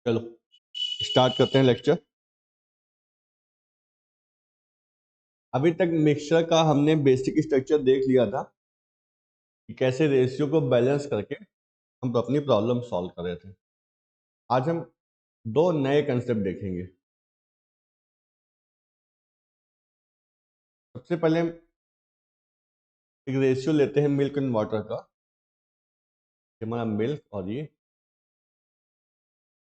चलो स्टार्ट करते हैं लेक्चर। अभी तक मिक्सचर का हमने बेसिक स्ट्रक्चर देख लिया था कि कैसे रेशियो को बैलेंस करके हम अपनी प्रॉब्लम सॉल्व कर रहे थे। आज हम दो नए कंसेप्ट देखेंगे। सबसे पहले हम एक रेशियो लेते हैं मिल्क एंड वाटर का। हमारा मिल्क और ये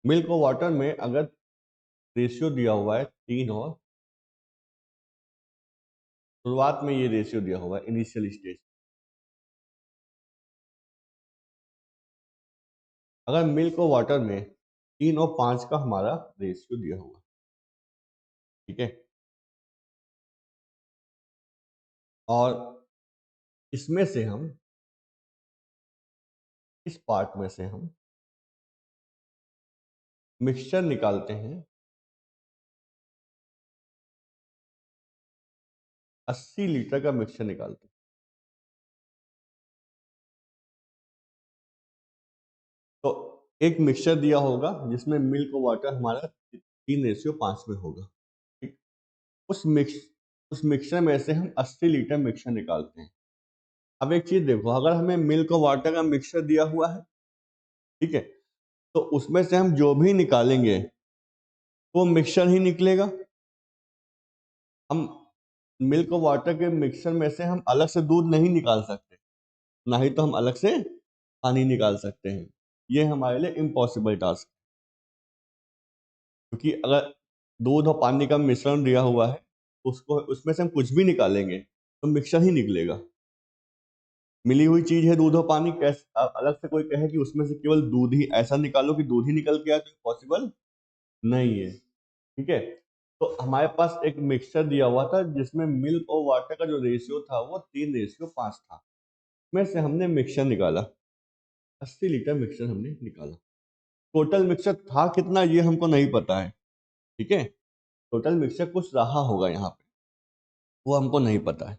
मिल्क और वाटर में अगर रेशियो दिया हुआ है 3 और शुरुआत में ये रेशियो दिया हुआ है इनिशियल स्टेज। अगर मिल्क और वाटर में 3 और 5 का हमारा रेशियो दिया हुआ है, ठीक है, और इसमें से हम इस पार्ट में से हम मिक्सचर निकालते हैं 80 लीटर का मिक्सचर निकालते हैं। तो एक मिक्सचर दिया होगा जिसमें मिल्क और वाटर हमारा 3:5 में होगा, ठीक। उस मिक्स उस मिक्सचर में से हम 80 लीटर मिक्सचर निकालते हैं। अब एक चीज देखो, अगर हमें मिल्क और वाटर का मिक्सचर दिया हुआ है, ठीक है, तो उसमें से हम जो भी निकालेंगे वो मिक्सचर ही निकलेगा। हम मिल्क और वाटर के मिक्सचर में से हम अलग से दूध नहीं निकाल सकते, ना ही तो हम अलग से पानी निकाल सकते हैं। ये हमारे लिए इम्पॉसिबल टास्क, क्योंकि अगर दूध और पानी का मिश्रण दिया हुआ है उसको उसमें से हम कुछ भी निकालेंगे तो मिक्सचर ही निकलेगा। मिली हुई चीज है दूध और पानी, कैसे अलग से कोई कहे कि उसमें से केवल दूध ही ऐसा निकालो कि दूध ही निकल के आए, तो पॉसिबल नहीं है, ठीक है। तो हमारे पास एक मिक्सचर दिया हुआ था जिसमें मिल्क और वाटर का जो रेशियो था वो 3:5 था। उसमें से हमने मिक्सचर निकाला, 80 लीटर मिक्सचर हमने निकाला। टोटल मिक्सचर था कितना ये हमको नहीं पता है, ठीक है। टोटल मिक्सचर कुछ रहा होगा यहाँ पे, वो हमको नहीं पता है।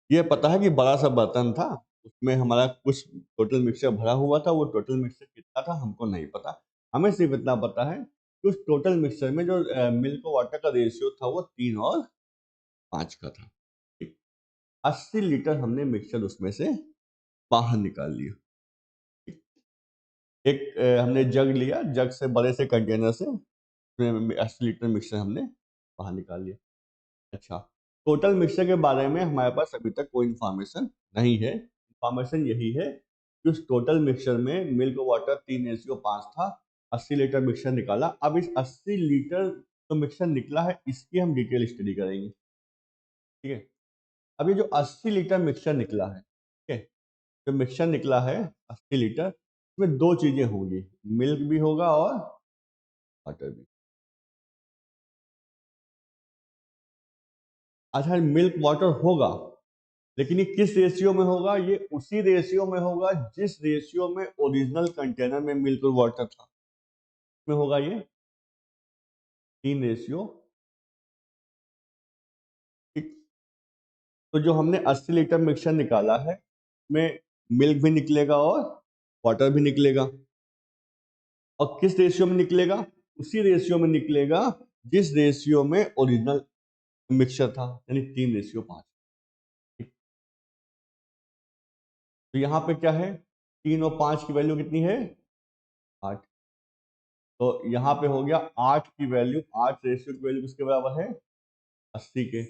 ये पता है कि बड़ा सा बर्तन था, उसमें हमारा कुछ टोटल मिक्सचर भरा हुआ था। वो टोटल मिक्सचर कितना था हमको नहीं पता। हमें सिर्फ इतना पता है कि उस टोटल मिक्सचर में जो मिल्क और वाटर का रेशियो था वो 3 और 5 का था, ठीक। 80 लीटर हमने मिक्सचर उसमें से बाहर निकाल लिया, ठीक। एक हमने जग लिया, जग से बड़े से कंटेनर से उसमें 80 लीटर मिक्सचर हमने बाहर निकाल लिया। अच्छा, टोटल मिक्सचर के बारे में हमारे पास अभी तक कोई इन्फॉर्मेशन नहीं है। इन्फॉर्मेशन यही है कि उस टोटल मिक्सचर में मिल्क वाटर 3:5 था। 80 लीटर मिक्सचर निकाला। अब इस 80 लीटर जो मिक्सचर निकला है इसकी हम डिटेल स्टडी करेंगे, ठीक है। अब ये जो 80 लीटर मिक्सचर निकला है, ठीक है, जो मिक्सचर निकला है 80 लीटर, इसमें दो चीजें होंगी, मिल्क भी होगा और वाटर भी। अच्छा, मिल्क वाटर होगा, लेकिन ये किस रेशियो में होगा? ये उसी रेशियो में होगा जिस रेशियो में ओरिजिनल कंटेनर में मिल्क और वाटर था, में होगा ये 3:5, ठीक। तो जो हमने 80 लीटर मिक्सचर निकाला है में मिल्क भी निकलेगा और वाटर भी निकलेगा। और किस रेशियो में निकलेगा? उसी रेशियो में निकलेगा जिस रेशियो में ओरिजिनल मिक्सचर था, यानी 3:5, ठीक। तो यहाँ पे क्या है, 3 और 5 की वैल्यू कितनी है? 8। तो यहाँ पे हो गया 8 की वैल्यू, 8 रेशियो की वैल्यू किसके बराबर है? 80 के,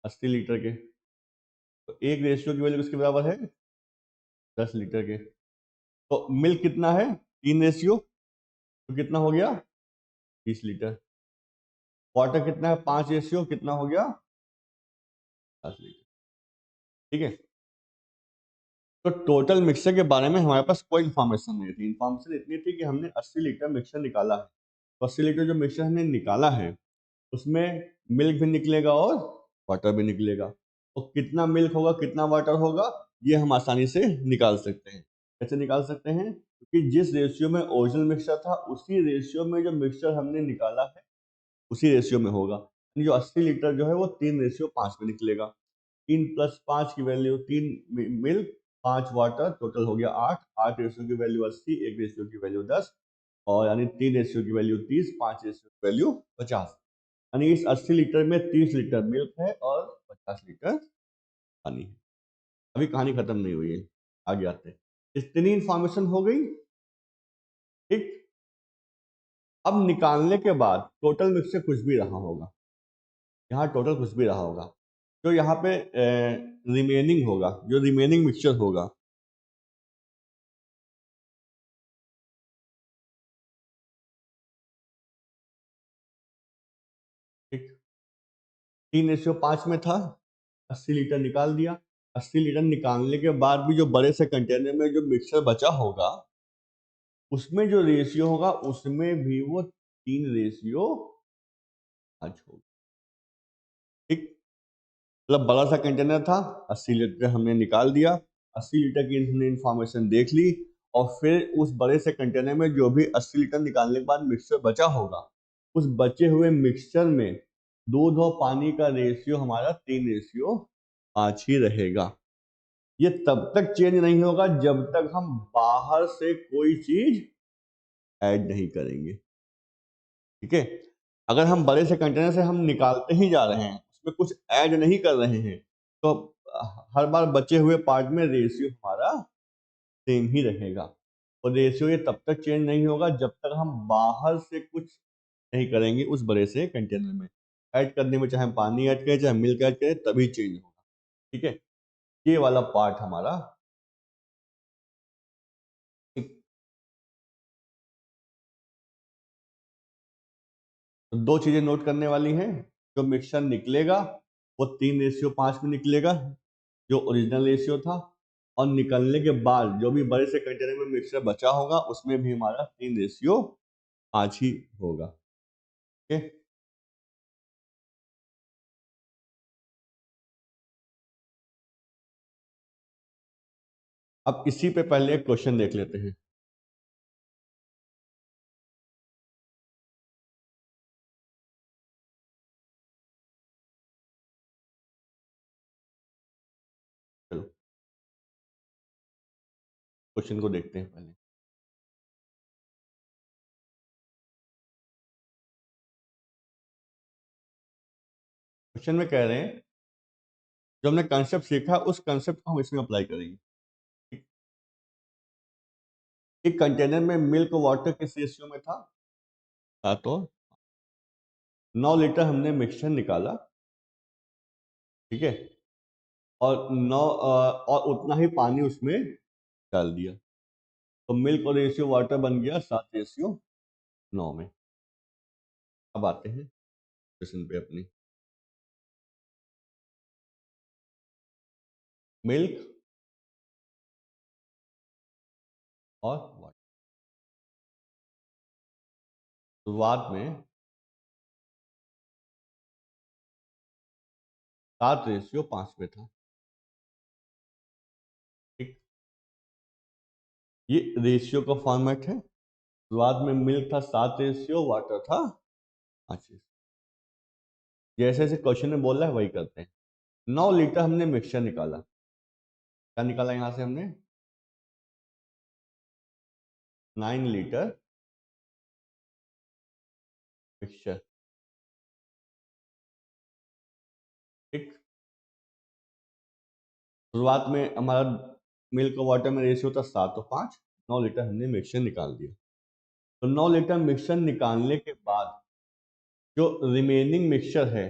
80 लीटर के। तो एक रेशियो की वैल्यू किसके बराबर है? 10 लीटर के। तो मिल्क कितना है? 3 रेशियो, तो कितना हो गया? 20 लीटर। वाटर कितना है? 5 रेशियो, कितना हो गया? 10 लीटर, ठीक है। तो टोटल मिक्सचर के बारे में हमारे पास कोई इन्फॉर्मेशन नहीं थी। इन्फॉर्मेशन इतनी थी कि हमने 80 लीटर मिक्सचर निकाला है। तो 80 लीटर जो मिक्सचर हमने निकाला है उसमें मिल्क भी निकलेगा और वाटर भी निकलेगा। तो कितना मिल्क होगा कितना वाटर होगा ये हम आसानी से निकाल सकते हैं। कैसे निकाल सकते हैं? क्योंकि जिस रेशियो में ओरिजिनल मिक्सचर था उसी रेशियो में जो मिक्सचर हमने निकाला है उसी रेशियो में होगा। यानी जो 80 लीटर जो है वो 3:5 में निकलेगा। 3 + 5 की वैल्यू 3 मिल्क, 5 वाटर, टोटल हो गया 8। 8 रेशियो की वैल्यू 80, एक रेशियो की वैल्यू 10। और यानी 3 रेशियो की वैल्यू 30, 5 रेशियो की वैल्यू 50। यानी इस 80 लीटर में 30 लीटर मिल्क है और 50 लीटर पानी है। अभी कहानी खत्म नहीं हुई है, आगे आते हैं। इतनी इंफॉर्मेशन हो गई, ठीक। अब निकालने के बाद टोटल मिक्स से कुछ भी रहा होगा, यहाँ टोटल कुछ भी रहा होगा, तो यहाँ पे रिमेनिंग होगा, जो रिमेनिंग मिक्सचर होगा, ठीक। 3:5 में था, 80 लीटर निकाल दिया। 80 लीटर निकालने के बाद भी जो बड़े से कंटेनर में जो मिक्सचर बचा होगा, उसमें जो रेशियो होगा उसमें भी वो 3:5 होगा, ठीक। मतलब बड़ा सा कंटेनर था, 80 लीटर हमने निकाल दिया, 80 लीटर की हमने इंफॉर्मेशन देख ली, और फिर उस बड़े से कंटेनर में जो भी 80 लीटर निकालने के बाद मिक्सचर बचा होगा, उस बचे हुए मिक्सचर में दूध और पानी का रेशियो हमारा 3:5 ही रहेगा। ये तब तक चेंज नहीं होगा जब तक हम बाहर से कोई चीज ऐड नहीं करेंगे, ठीक है। अगर हम बड़े से कंटेनर से हम निकालते ही जा रहे हैं, उसमें कुछ ऐड नहीं कर रहे हैं, तो हर बार बचे हुए पार्ट में रेशियो हमारा सेम ही रहेगा। और रेशियो ये तब तक चेंज नहीं होगा जब तक हम बाहर से कुछ नहीं करेंगे उस बड़े से कंटेनर में। ऐड करने में चाहे हम पानी ऐड करें चाहे मिल्क ऐड करें, तभी चेंज होगा, ठीक है। ये वाला पार्ट हमारा, ठीक। तो दो चीजें नोट करने वाली हैं। जो मिक्सचर निकलेगा वो 3:5 में निकलेगा, जो ओरिजिनल रेशियो था। और निकलने के बाद जो भी बड़े से कंटेनर में मिक्सचर बचा होगा उसमें भी हमारा 3:5 ही होगा, ठीक है। अब इसी पे पहले एक क्वेश्चन देख लेते हैं। चलो क्वेश्चन को देखते हैं पहले। क्वेश्चन में कह रहे हैं जो हमने कंसेप्ट सीखा उस कंसेप्ट को हम इसमें अप्लाई करेंगे, ठीक? एक कंटेनर में मिल्क वाटर किस रेशियो में था? तो 9 लीटर हमने मिक्सचर निकाला, ठीक है। और और उतना ही पानी उसमें डाल दिया, तो मिल्क और रेशियो वाटर बन गया 7:9 में। अब आते हैं क्वेश्चन पे अपनी। मिल्क और वाटर शुरुआत में 7:5 में था, ठीक। ये रेशियो का फॉर्मेट है। शुरुआत में मिल्क था 7:, वाटर था 5। जैसे जैसे क्वेश्चन में बोल रहा है वही करते हैं। 9 लीटर हमने मिक्सचर निकाला। क्या निकाला यहां से हमने? 9 लीटर मिक्सचर, ठीक। शुरुआत में हमारा मिल्क और वाटर में रेशियो था 7:5। 9 लीटर हमने मिक्सचर निकाल दिया। तो 9 लीटर मिक्सचर निकालने के बाद जो रिमेनिंग मिक्सचर है,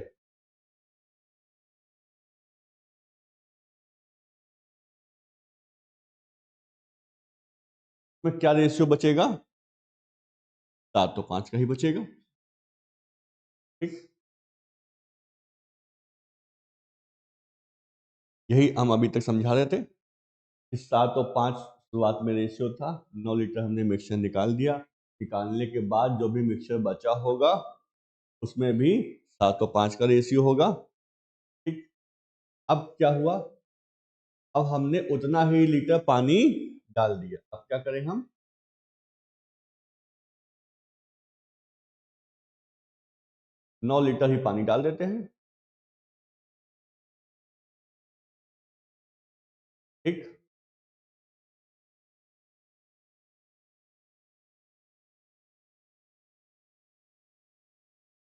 उसमें क्या रेशियो बचेगा? 7:5 का ही बचेगा, ठीक। यही हम अभी तक समझा रहे थे। इस 7:5 शुरुआत में रेशियो था। 9 लीटर हमने मिक्सचर निकाल दिया। निकालने के बाद जो भी मिक्सचर बचा होगा उसमें भी 7:5 का रेशियो होगा, ठीक। अब क्या हुआ? अब हमने उतना ही लीटर पानी डाल दिया। अब क्या करें हम? 9 लीटर ही पानी डाल देते हैं, ठीक।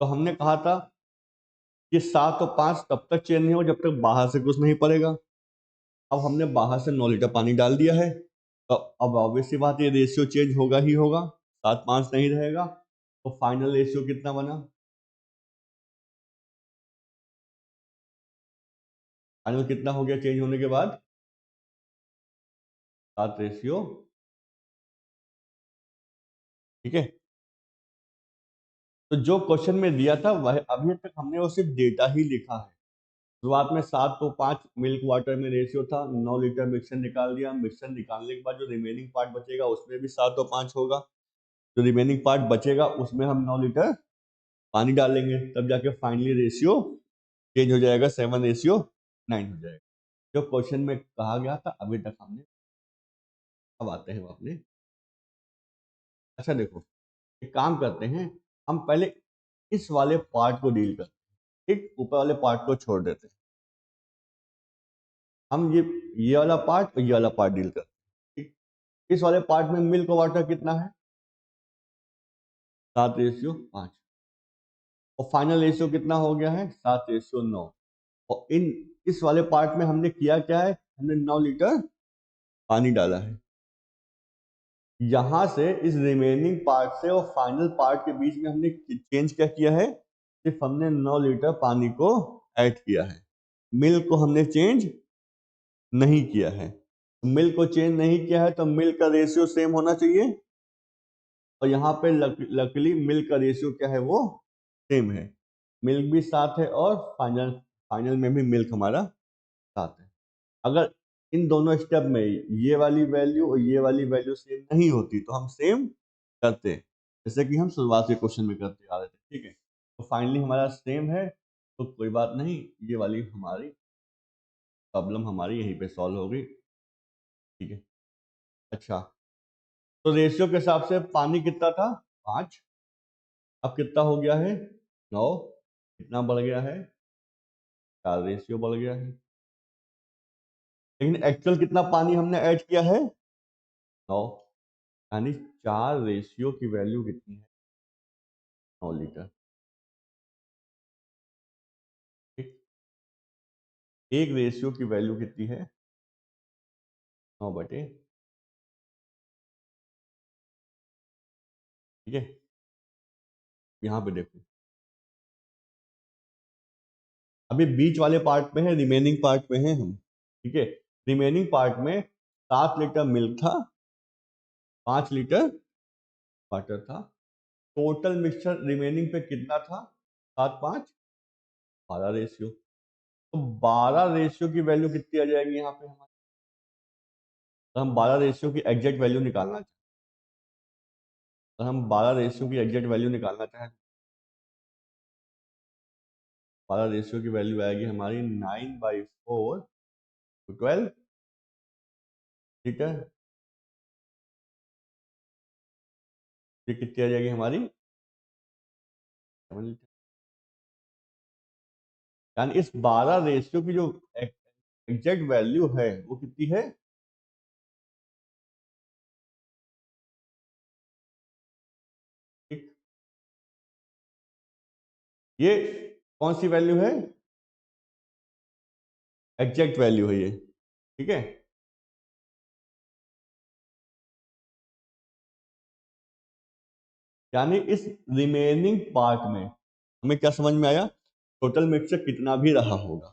तो हमने कहा था कि 7 और 5 तब तक चेंज नहीं हो जब तक बाहर से कुछ नहीं पड़ेगा। अब हमने बाहर से 9 लीटर पानी डाल दिया है, तो अब ऑब्वियस सी बात, ये रेशियो चेंज होगा ही होगा, 7-5 नहीं रहेगा। तो फाइनल रेशियो कितना बना? फाइनल कितना हो गया चेंज होने के बाद? 7:, ठीक है। तो जो क्वेश्चन में दिया था वह अभी तक हमने वो सिर्फ डेटा ही लिखा है। शुरुआत में 7 तो 5 मिल्क वाटर में रेशियो था, 9 लीटर मिक्सचर निकाल दिया। मिक्सचर निकालने के बाद जो रिमेनिंग पार्ट बचेगा उसमें भी 7 और 5 होगा। जो रिमेनिंग पार्ट बचेगा उसमें हम 9 लीटर पानी डालेंगे, तब जाके फाइनली रेशियो चेंज हो जाएगा, 7:9 हो जाएगा। जो क्वेश्चन में कहा गया था अभी तक हमने। अब आते हैं अपने। अच्छा देखो, एक काम करते हैं, हम पहले इस वाले पार्ट को डील करते हैं, ठीक, ऊपर वाले पार्ट को छोड़ देते हैं। हम ये वाला पार्ट और ये वाला पार्ट डील करते हैं, ठीक। इस वाले पार्ट में मिल्क वाटर कितना है? 7:5। और फाइनल रेशियो कितना हो गया है? 7:9। और इस वाले पार्ट में हमने किया क्या है? हमने 9 लीटर पानी डाला है। यहां से इस रिमेनिंग पार्ट से और फाइनल पार्ट के बीच में हमने चेंज क्या किया है? सिर्फ हमने 9 लीटर पानी को ऐड किया है, मिल्क को हमने चेंज नहीं किया है। मिल्क को चेंज नहीं किया है तो मिल्क का रेशियो सेम होना चाहिए, और यहाँ पे लकली मिल्क का रेशियो क्या है? वो सेम है। मिल्क भी 7 है और फाइनल फाइनल में भी मिल्क हमारा 7 है। अगर इन दोनों स्टेप में ये वाली वैल्यू और ये वाली वैल्यू सेम नहीं होती तो हम सेम करते, जैसे कि हम शुरुआत के क्वेश्चन में करते आ रहे थे, ठीक है। तो फाइनली हमारा सेम है, तो कोई बात नहीं, ये वाली हमारी प्रॉब्लम हमारी यहीं पे सॉल्व हो गई, ठीक है। अच्छा, तो रेशियो के हिसाब से पानी कितना था? 5। अब कितना हो गया है? 9। कितना बढ़ गया है? 4 रेशियो बढ़ गया है। लेकिन एक्चुअल कितना पानी हमने ऐड किया है? 9। यानी 4 रेशियो की वैल्यू कितनी है? 9 लीटर, ठीक। एक रेशियो की वैल्यू कितनी है? 9/, ठीक है। यहाँ पे देखो, अभी बीच वाले पार्ट में है, रिमेनिंग पार्ट में है हम, ठीक है। रिमेनिंग पार्ट में 7 लीटर मिल्क था, 5 लीटर वाटर था। टोटल मिक्सचर रिमेनिंग पे कितना था? 7, 5, 12 रेशियो। तो 12 रेशियो की वैल्यू कितनी आ जाएगी यहाँ पे हमारी? तो हम 12 रेशियो की एग्जैक्ट वैल्यू निकालना चाहें, तो हम 12 रेशियो की एग्जैक्ट वैल्यू निकालना चाहें, 12 रेशियो की वैल्यू आएगी हमारी 9/4 to 12 लीटर। ये कितनी आ जाएगी हमारी? 7 लीटर। यानी इस 12 रेशियो की जो एग्जैक्ट वैल्यू है वो कितनी है? ठीक। ये कौन सी वैल्यू है? एग्जैक्ट वैल्यू है ये, ठीक है। यानी इस रिमेनिंग पार्ट में हमें क्या समझ में आया? टोटल मिक्सचर कितना भी रहा होगा,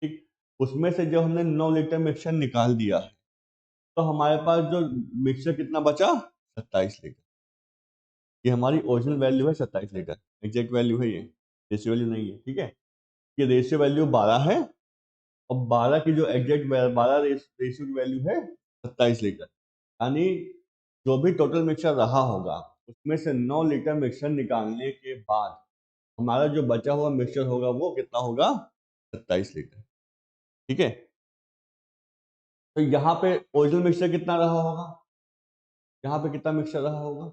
ठीक, उसमें से जो हमने 9 लीटर मिक्सचर निकाल दिया है, तो हमारे पास जो मिक्सचर कितना बचा? 27 लीटर। ये हमारी ओरिजिनल वैल्यू है, 27 लीटर एग्जैक्ट वैल्यू है, ये रेशियो वैल्यू नहीं है, ठीक है। ये रेशियो वैल्यू 12 है, और 12 की जो एग्जैक्ट 12 रेशियो की वैल्यू है 27 लीटर। यानी जो भी टोटल मिक्सचर रहा होगा उसमें से 9 लीटर मिक्सचर निकालने के बाद हमारा जो बचा हुआ मिक्सचर होगा वो कितना होगा? 27 लीटर, ठीक है। तो यहाँ पे ओरिजिनल मिक्सचर कितना रहा होगा? यहाँ पे कितना मिक्सचर रहा होगा?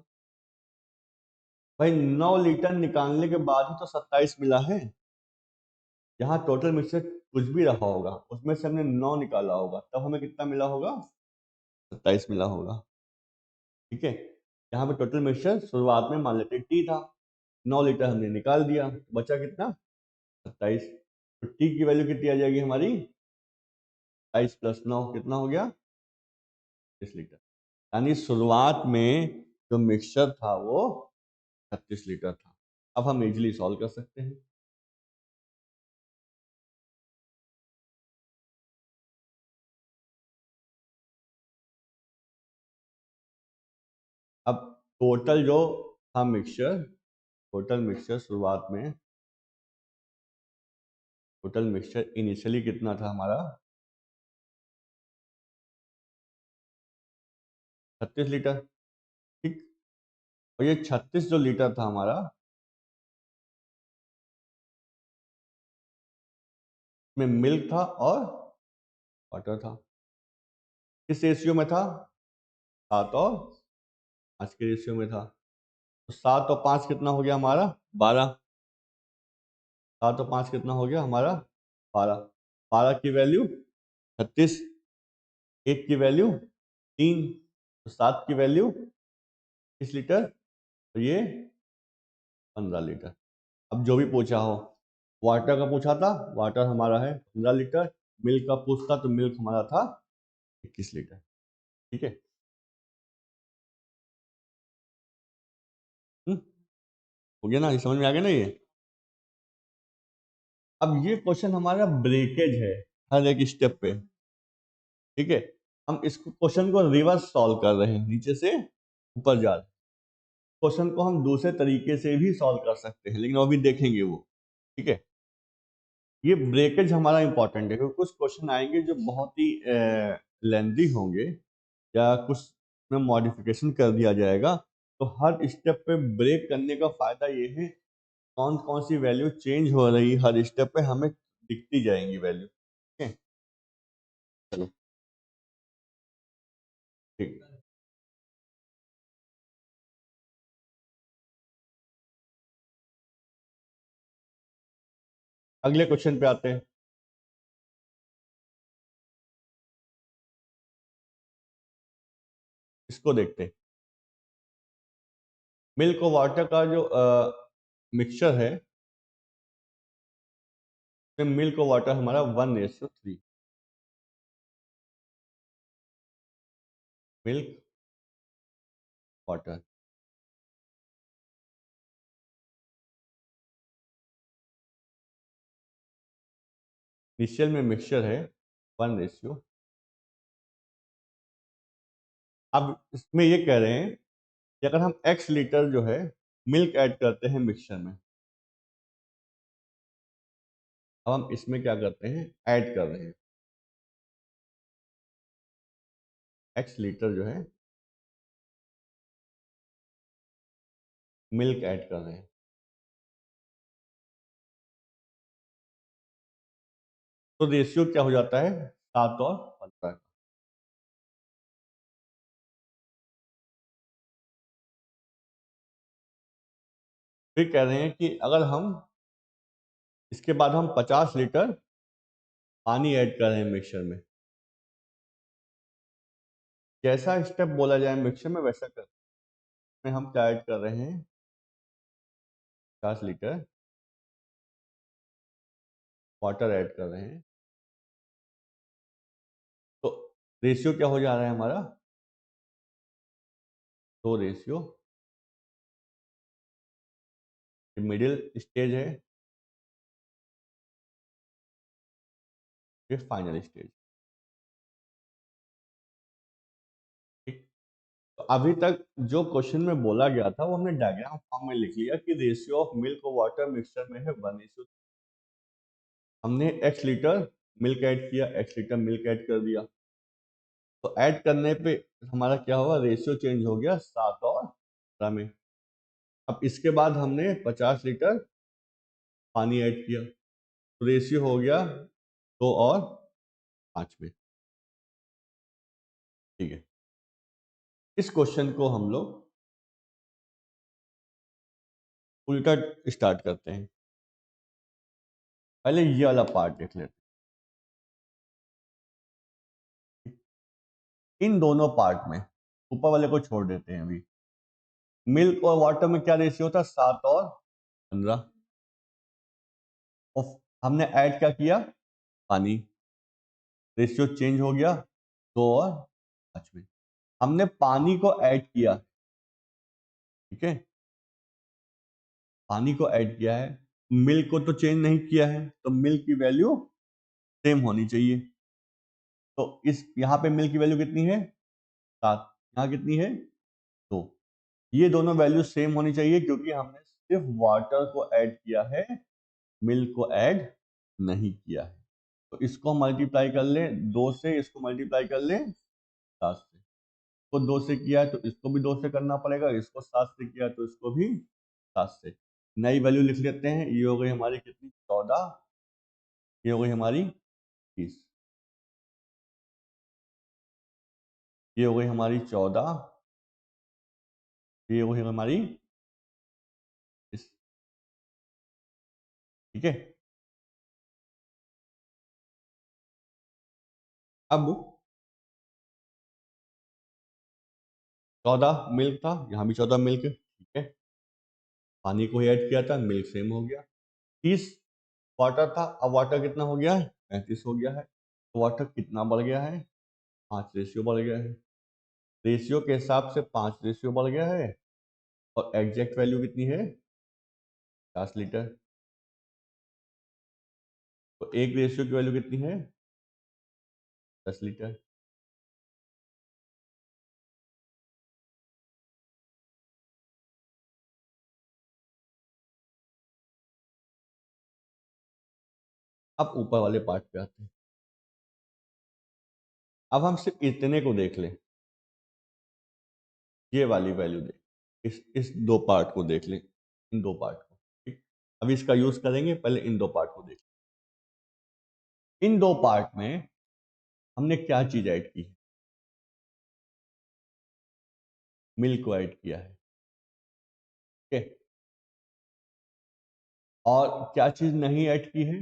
भाई 9 लीटर निकालने के बाद ही तो 27 मिला है। यहाँ टोटल मिक्सचर कुछ भी रहा होगा उसमें से हमने 9 निकाला होगा, तब हमें कितना मिला होगा? 27 मिला होगा, ठीक है। यहाँ पे टोटल मिक्सचर शुरुआत में मान लेते टी था, 9 लीटर हमने निकाल दिया, बचा कितना 27। तो टी की वैल्यू कितनी आ जाएगी हमारी 27 + 9 कितना हो गया 36 लीटर। यानी शुरुआत में जो मिक्सचर था वो 36 लीटर था। अब हम इजीली सॉल्व कर सकते हैं। अब टोटल जो था मिक्सचर, टोटल मिक्सचर शुरुआत में, टोटल मिक्सचर इनिशियली कितना था हमारा 36 लीटर। ठीक, और ये 36 जो लीटर था हमारा, में मिल्क था और वाटर था। किस रेशियो में था 7 और 5 के रेशियो में था। तो 7 और 5 कितना हो गया हमारा 12। 7 और 5 कितना हो गया हमारा 12। 12 की वैल्यू 36, 1 की वैल्यू 3, तो 7 की वैल्यू 30 लीटर, तो ये 15 लीटर। अब जो भी पूछा हो, वाटर का पूछा था, वाटर हमारा है 15 लीटर, मिल्क का पूछता तो मिल्क हमारा था 21 लीटर। ठीक है। हम्म, हो गया ना, ये समझ में आ गया ना ये। अब ये क्वेश्चन हमारा ब्रेकेज है हर एक स्टेप पे। ठीक है, हम इस क्वेश्चन को रिवर्स सॉल्व कर रहे हैं, नीचे से ऊपर जा रहे हैं। क्वेश्चन को हम दूसरे तरीके से भी सॉल्व कर सकते हैं, लेकिन अभी देखेंगे वो। ठीक है, ये ब्रेकेज हमारा इंपॉर्टेंट है क्योंकि कुछ क्वेश्चन आएंगे जो बहुत ही लेंदी होंगे या कुछ में मॉडिफिकेशन कर दिया जाएगा। तो हर स्टेप पे ब्रेक करने का फायदा ये है, कौन कौन सी वैल्यू चेंज हो रही हर स्टेप पे हमें दिखती जाएंगी वैल्यू। ठीक है, चलो ठीक। अगले क्वेश्चन पे आते हैं। इसको देखते हैं। मिल्क और वाटर का जो मिक्सचर है, मिल्क और वाटर हमारा 1:3। मिल्क वाटर, इनिशियल में मिक्सचर है 1:। अब इसमें ये कह रहे हैं कि अगर हम x लीटर जो है मिल्क ऐड करते हैं मिक्सचर में, अब हम इसमें क्या करते हैं ऐड कर रहे हैं x लीटर जो है मिल्क ऐड कर रहे हैं। तो रेशियो क्या हो जाता है 7 और 15। फिर कह रहे हैं कि अगर हम इसके बाद हम 50 लीटर पानी ऐड कर रहे हैं मिक्सचर में, जैसा स्टेप बोला जाए मिक्सचर में वैसा कर में हम क्या ऐड कर रहे हैं 50 लीटर वाटर ऐड कर रहे हैं। तो रेशियो क्या हो जा रहा है हमारा, तो रेशियो मिडिल स्टेज है, फिर फाइनल स्टेज। ठीक, तो अभी तक जो क्वेश्चन में बोला गया था वो हमने डायग्राम फॉर्म में लिख लिया कि रेशियो ऑफ मिल्क और वाटर मिक्सचर में है 1:। हमने x लीटर मिल्क ऐड किया, x लीटर मिल्क ऐड कर दिया, तो ऐड करने पे हमारा क्या हुआ रेशियो चेंज हो गया 7 और 15 में। अब इसके बाद हमने 50 लीटर पानी ऐड किया, तो रेशियो हो गया 2 और 5 में। ठीक है, इस क्वेश्चन को हम लोग उल्टा स्टार्ट करते हैं। पहले ये वाला पार्ट देख लेते हैं। इन दोनों पार्ट में ऊपर वाले को छोड़ देते हैं अभी। मिल्क और वाटर में क्या रेशियो था 7 और 15। और हमने ऐड क्या किया? पानी। रेशियो चेंज हो गया 2 और 5 में। हमने पानी को ऐड किया, ठीक है, पानी को ऐड किया है, मिल्क को तो चेंज नहीं किया है, तो मिल्क की वैल्यू सेम होनी चाहिए। तो इस यहाँ पे मिल्क की वैल्यू कितनी है? 7। यहाँ कितनी है? 2। ये दोनों वैल्यू सेम होनी चाहिए क्योंकि हमने सिर्फ वाटर को ऐड किया है, मिल्क को ऐड नहीं किया है। तो इसको मल्टीप्लाई कर लें 2 से, इसको मल्टीप्लाई कर लें 7 से। इसको 2 से किया है तो इसको भी 2 से करना पड़ेगा, इसको 7 से किया तो इसको भी 7 से। नई वैल्यू लिख लेते हैं। ये हो गई हमारी कितनी? 14। ये हो गई हमारी 30। ये हो गई हमारी 14। ये हो गई हमारी 30। ठीक है। अब 14 मिल्क था, यहाँ भी 14 मिल्क, ठीक है, पानी को ही ऐड किया था, मिल्क सेम हो गया। 30 वाटर था, अब वाटर कितना हो गया है? 35 हो गया है। तो वाटर कितना बढ़ गया है? 5 रेशियो बढ़ गया है। रेशियो के हिसाब से 5 रेशियो बढ़ गया है। और एग्जैक्ट वैल्यू कितनी है? 50 लीटर। तो एक रेशियो की वैल्यू कितनी है? 10 लीटर। अब ऊपर वाले पार्ट पे आते हैं। अब हम सिर्फ इतने को देख लें, ये वाली वैल्यू देख, इस दो पार्ट को देख लें, इन दो पार्ट को, ठीक। अब इसका यूज करेंगे, पहले इन दो पार्ट को देख। इन दो पार्ट में हमने क्या चीज ऐड की है? मिल्क को ऐड किया है, ठीक है। और क्या चीज नहीं ऐड की है?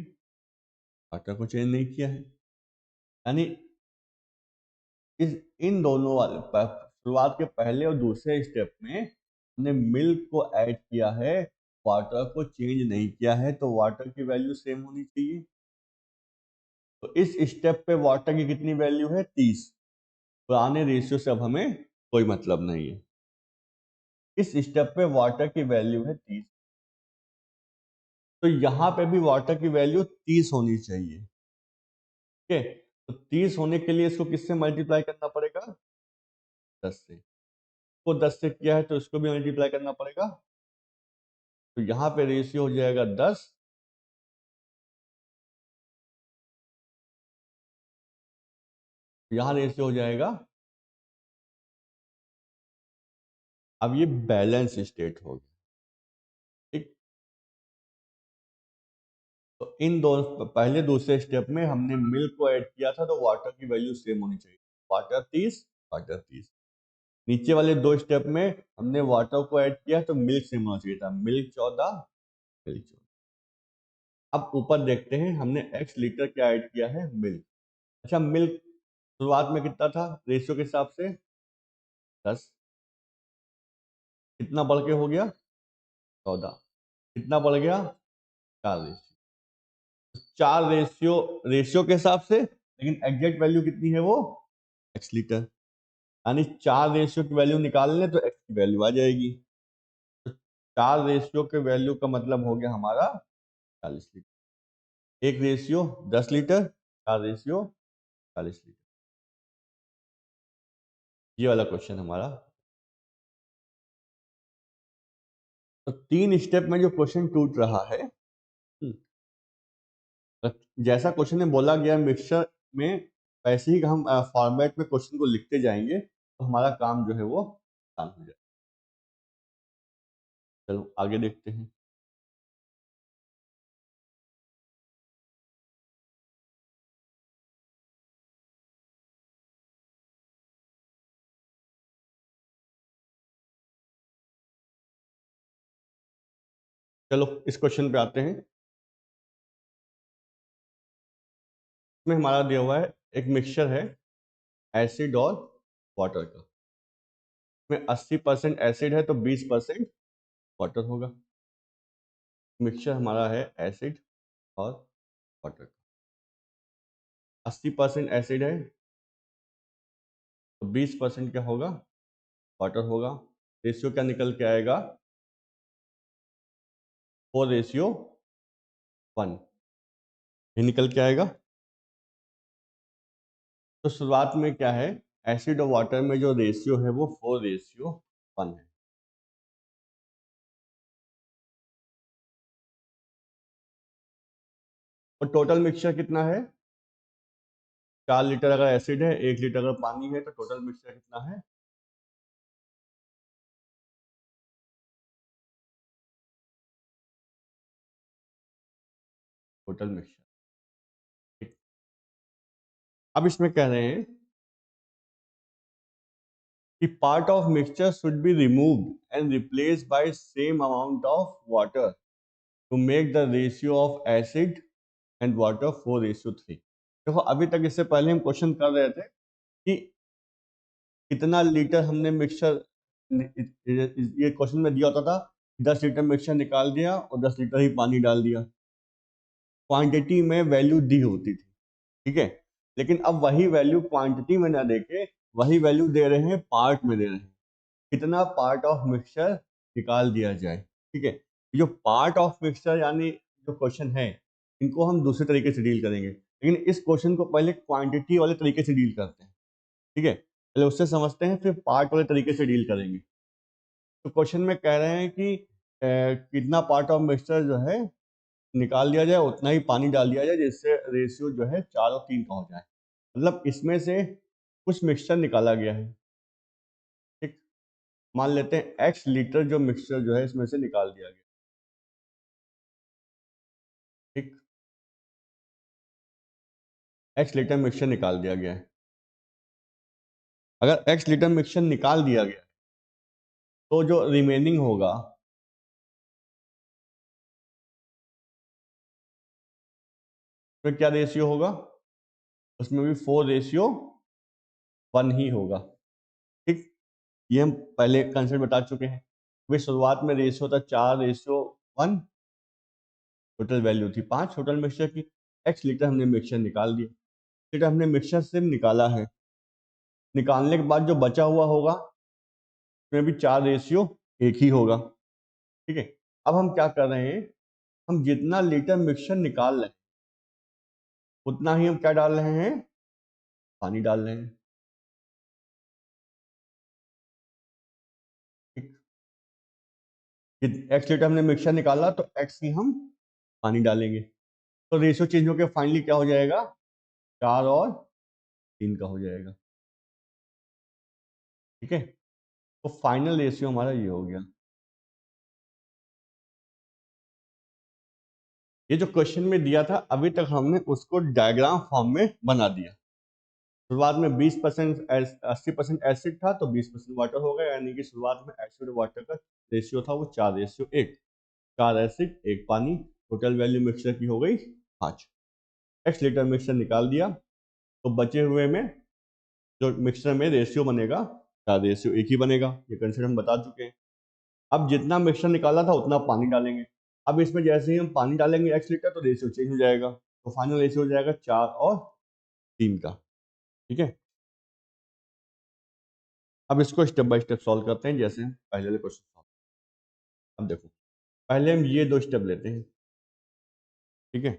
वाटर को चेंज नहीं किया है। यानी इस इन दोनों वाले शुरुआत के पहले और दूसरे स्टेप में हमने मिल्क को ऐड किया है, वाटर को चेंज नहीं किया है, तो वाटर की वैल्यू सेम होनी चाहिए। तो इस स्टेप पे वाटर की कितनी वैल्यू है? 30। पुराने रेशियो से अब हमें कोई मतलब नहीं है। इस स्टेप पे वाटर की वैल्यू है 30, तो यहां पे भी वाटर की वैल्यू 30 होनी चाहिए, ठीक है। तो 30 होने के लिए इसको किससे मल्टीप्लाई करना पड़ेगा? 10 से। को 10 से किया है तो इसको भी मल्टीप्लाई करना पड़ेगा। तो यहाँ पे रेशियो हो जाएगा 10। यहाँ रेशियो हो जाएगा, अब ये बैलेंस स्टेट हो गया, ठीक। तो इन दोनों पहले दूसरे स्टेप में हमने मिल्क को ऐड किया था, तो वाटर की वैल्यू सेम होनी चाहिए। Water 30, water 30। नीचे वाले दो स्टेप में हमने वाटर को ऐड किया तो मिल्क सेम होना चाहिए था। Milk 14, milk 14। अब ऊपर देखते हैं, हमने x लीटर क्या ऐड किया है? मिल्क। अच्छा, मिल्क शुरुआत में कितना था रेशियो के हिसाब से? 10। कितना बढ़ के हो गया? 14। कितना बढ़ गया? 4 रेशियो। 4 रेशियो, रेशियो के हिसाब से, लेकिन एग्जैक्ट वैल्यू कितनी है वो? x litre. यानी 4 रेशियो की वैल्यू निकाल लें तो x की वैल्यू आ जाएगी। तो 4 रेशियो के वैल्यू का मतलब हो गया हमारा 40 लीटर। एक रेशियो 10 लीटर, 4 रेशियो 40 लीटर। ये वाला क्वेश्चन हमारा। तो 3 स्टेप में जो क्वेश्चन टूट रहा है, तो जैसा क्वेश्चन में बोला गया मिक्सचर में, वैसे ही हम फॉर्मेट में क्वेश्चन को लिखते जाएंगे तो हमारा काम जो है वो आसान हो जाएगा। चलो आगे देखते हैं। चलो इस क्वेश्चन पे आते हैं। इसमें हमारा दिया हुआ है एक मिक्सचर है एसिड और वाटर का। इसमें 80% एसिड है तो 20% वाटर होगा। मिक्सचर हमारा है एसिड और वाटर का। 80% एसिड है तो 20% क्या होगा, वाटर होगा। रेशियो क्या निकल के आएगा, 4:1 ये निकल के आएगा। तो शुरुआत में क्या है, एसिड और वाटर में जो रेशियो है वो 4:1 है। और टोटल मिक्सचर कितना है, 4 लीटर अगर एसिड है, 1 लीटर अगर पानी है, तो टोटल मिक्सचर कितना है, टोटल मिक्सचर। अब इसमें कह रहे हैं कि part of mixture should be removed and replaced by same amount of water to make the ratio of acid and water 4:3। देखो अभी तक इससे पहले हम क्वेश्चन कर रहे थे कि कितना लीटर हमने मिक्सचर, ये क्वेश्चन में दिया होता था 10 लीटर मिक्सचर निकाल दिया और 10 लीटर ही पानी डाल दिया, क्वांटिटी में वैल्यू दी होती थी, ठीक है। लेकिन अब वही वैल्यू क्वांटिटी में ना देके वही वैल्यू दे रहे हैं पार्ट में दे रहे हैं, कितना पार्ट ऑफ मिक्सचर निकाल दिया जाए, ठीक है। जो पार्ट ऑफ मिक्सचर यानी जो क्वेश्चन है, इनको हम दूसरे तरीके से डील करेंगे, लेकिन इस क्वेश्चन को पहले क्वांटिटी वाले तरीके से डील करते हैं, ठीक है। पहले उससे समझते हैं फिर पार्ट वाले तरीके से डील करेंगे। तो क्वेश्चन में कह रहे हैं कि कितना पार्ट ऑफ मिक्सचर जो है निकाल दिया जाए, उतना ही पानी डाल दिया जाए जिससे रेशियो जो है 4:3 का हो जाए। मतलब इसमें से कुछ मिक्सचर निकाला गया है, ठीक। मान लेते हैं x लीटर जो मिक्सचर जो है इसमें से निकाल दिया गया, ठीक। x लीटर मिक्सचर निकाल दिया गया है। अगर x लीटर मिक्सचर निकाल दिया गया तो जो रिमेनिंग होगा, तो क्या रेशियो होगा, उसमें भी 4:1 ही होगा, ठीक। ये हम पहले कंसेप्ट बता चुके हैं। वे शुरुआत में रेशियो था 4:1, टोटल वैल्यू थी 5 टोटल मिक्सचर की। x लीटर हमने मिक्सचर निकाल दिया, लीटर हमने मिक्सचर से निकाला है, निकालने के बाद जो बचा हुआ होगा उसमें भी 4:1 ही होगा, ठीक है। अब हम क्या कर रहे हैं, हम जितना लीटर मिक्सचर निकाल रहे हैं उतना ही हम क्या डाल रहे हैं, पानी डाल रहे हैं, ठीक। x लीटर हमने मिक्सचर निकाला तो x ही हम पानी डालेंगे, तो रेशियो चेंज होकर फाइनली क्या हो जाएगा, 4:3 का हो जाएगा, ठीक है। तो फाइनल रेशियो हमारा ये हो गया। ये जो क्वेश्चन में दिया था अभी तक हमने उसको डायग्राम फॉर्म में बना दिया। शुरुआत में 20% 80% एसिड था तो 20% वाटर हो गया, यानी कि शुरुआत में एसिड और वाटर का रेशियो था वो 4:1, 4 एसिड 1 पानी, टोटल वैल्यू मिक्सचर की हो गई 5। x लीटर मिक्सचर निकाल दिया तो बचे हुए में जो मिक्सचर में रेशियो बनेगा 4:1 ही बनेगा, ये कंसेप्ट हम बता चुके हैं। अब जितना मिक्सचर निकाला था उतना पानी डालेंगे। अब इसमें जैसे ही हम पानी डालेंगे x लीटर तो रेशियो चेंज हो जाएगा, तो फाइनल रेशियो हो जाएगा 4:3 का, ठीक है। अब इसको स्टेप बाय स्टेप सॉल्व करते हैं जैसे हम पहले वाले क्वेश्चन सॉल्व। अब देखो पहले हम ये 2 स्टेप लेते हैं, ठीक है।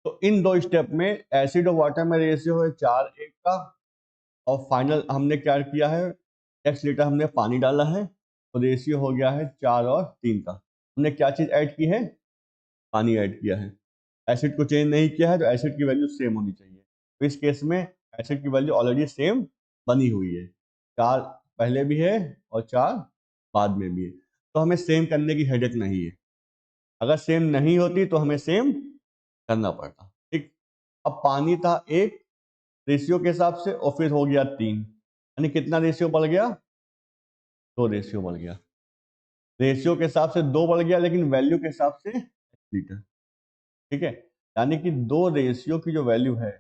तो इन 2 स्टेप में एसिड और वाटर में रेशियो है 4:1 का, और फाइनल हमने क्या किया है, x लीटर हमने पानी डाला है तो रेशियो हो गया है 4:3 का। हमने क्या चीज़ ऐड की है, पानी ऐड किया है। एसिड को चेंज नहीं किया है तो एसिड की वैल्यू सेम होनी चाहिए, तो इस केस में एसिड की वैल्यू ऑलरेडी सेम बनी हुई है, 4 पहले भी है और 4 बाद में भी है, तो हमें सेम करने की हेडेक नहीं है। अगर सेम नहीं होती तो हमें सेम करना पड़ता, ठीक। अब पानी था 1 रेशियो के हिसाब से और फिर हो गया 3, यानी कितना रेशियो बढ़ गया, 2 रेशियो बढ़ गया। रेशियो के हिसाब से 2 बढ़ गया लेकिन वैल्यू के हिसाब से लीटर, ठीक है। यानी कि 2 रेशियो की जो वैल्यू है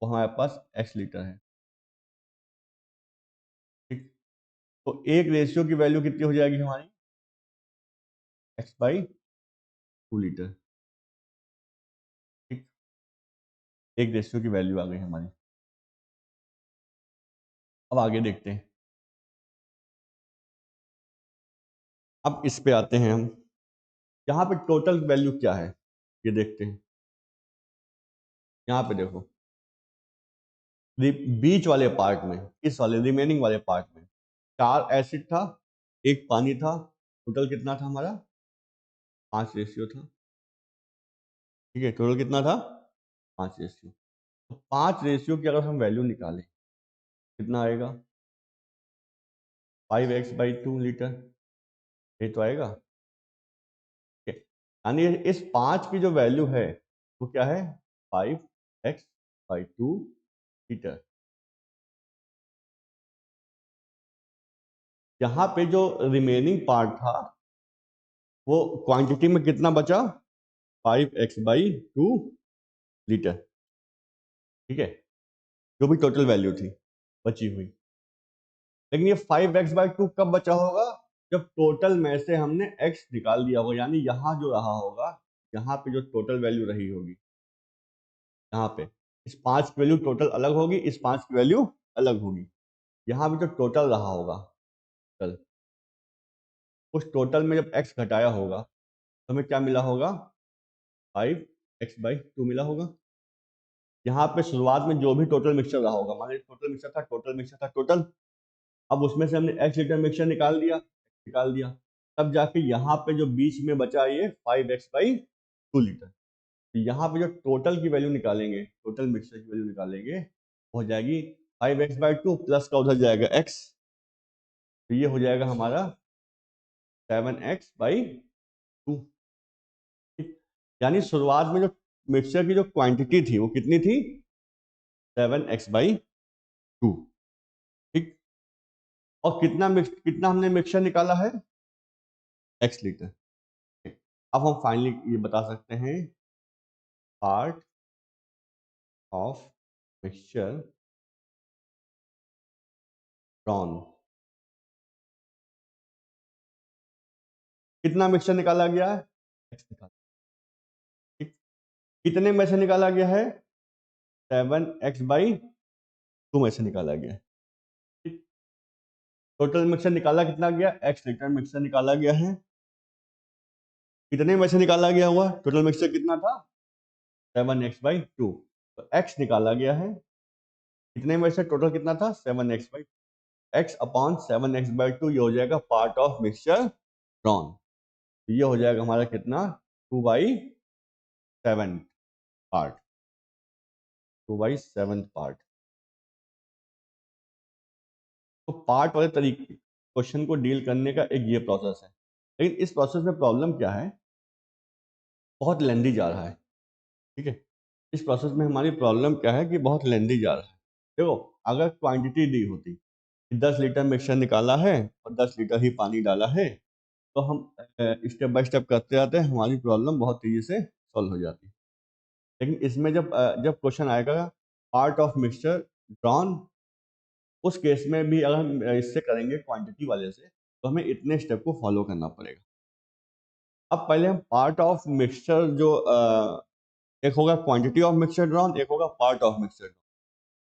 वो हमारे पास x लीटर है, ठीक। तो एक रेशियो की वैल्यू कितनी हो जाएगी हमारी, एक्स बाई 2 लीटर। ठीक, एक रेशियो की वैल्यू आ गई हमारी। अब आगे देखते हैं। अब इस पे आते हैं हम, यहाँ पे टोटल वैल्यू क्या है ये देखते हैं। यहाँ पे देखो, बीच वाले पार्ट में, इस वाले रिमेनिंग वाले पार्ट में 4 एसिड था, 1 पानी था, टोटल कितना था हमारा? 5 रेशियो था। ठीक है, टोटल कितना था? 5 रेशियो। तो 5 रेशियो की अगर हम वैल्यू निकालें, कितना आएगा? 5x/2 लीटर, ये तो आएगा। ठीक है, यानी इस 5 की जो वैल्यू है वो क्या है? 5x/2 litre. यहाँ पे जो रिमेनिंग पार्ट था वो क्वांटिटी में कितना बचा? 5x/2 litre. ठीक है, जो भी टोटल वैल्यू थी बची हुई। लेकिन ये 5x/2 कब बचा होगा? जब टोटल में से हमने x निकाल दिया होगा, यानी यहाँ जो रहा होगा, यहाँ पे जो टोटल वैल्यू रही होगी, यहाँ पे इस 5 की वैल्यू टोटल अलग होगी, इस 5 की वैल्यू अलग होगी। यहाँ पे जो टोटल रहा होगा, टोटल, उस टोटल में जब x घटाया होगा तो हमें क्या मिला होगा? 5x/2 मिला होगा। यहाँ पे शुरुआत में जो भी टोटल मिक्सचर रहा होगा, मान लीजिए टोटल मिक्सचर था टोटल, अब उसमें से हमने x लीटर मिक्सचर निकाल दिया, तब जाके यहाँ पे जो बीच में बचा ये 5x/2 लीटर। तो यहाँ पे जो टोटल की वैल्यू निकालेंगे, टोटल मिक्सचर की वैल्यू निकालेंगे, हो जाएगी 5x/2 प्लस का उधर जाएगा x, तो ये हो जाएगा हमारा 7x/2। यानी शुरुआत में जो मिक्सचर की जो क्वांटिटी थी वो कितनी थी? 7x/2। ठीक, और कितना हमने मिक्सचर निकाला है? x litre. अब हम फाइनली ये बता सकते हैं, पार्ट ऑफ मिक्सचर ड्रॉन। कितना मिक्सचर निकाला गया है? x निकाला। ठीक, कितने में से निकाला गया है? 7x/2 में से निकाला गया है। ठीक, टोटल मिक्सचर निकाला कितना गया? x लीटर मिक्सचर निकाला गया है। कितने में से निकाला गया हुआ? टोटल मिक्सचर कितना था? 7x/2। तो x निकाला गया है, कितने में से टोटल कितना था? 7x/2। x/7x/2 ये हो जाएगा पार्ट ऑफ मिक्सचर ड्रॉन। ये हो जाएगा हमारा कितना? 2/7 पार्ट, 2/7 पार्ट। तो पार्ट वाले तरीके क्वेश्चन को डील करने का एक ये प्रोसेस है, लेकिन इस प्रोसेस में प्रॉब्लम क्या है? बहुत लेंदी जा रहा है। ठीक है, इस प्रोसेस में हमारी प्रॉब्लम क्या है कि बहुत लेंदी जा रहा है। देखो, अगर क्वांटिटी दी होती, 10 लीटर मिक्सचर निकाला है और 10 लीटर ही पानी डाला है, तो हम स्टेप बाय स्टेप करते जाते हैं, हमारी प्रॉब्लम बहुत तेजी से सॉल्व हो जाती है। लेकिन इसमें जब क्वेश्चन आएगा पार्ट ऑफ मिक्सचर ड्रॉन, उस केस में भी अगर हम इससे करेंगे क्वांटिटी वाले से, तो हमें इतने स्टेप को फॉलो करना पड़ेगा। अब पहले हम पार्ट ऑफ मिक्सचर जो एक होगा क्वांटिटी ऑफ मिक्सचर ड्रॉन, एक होगा पार्ट ऑफ मिक्सचर ड्रॉन।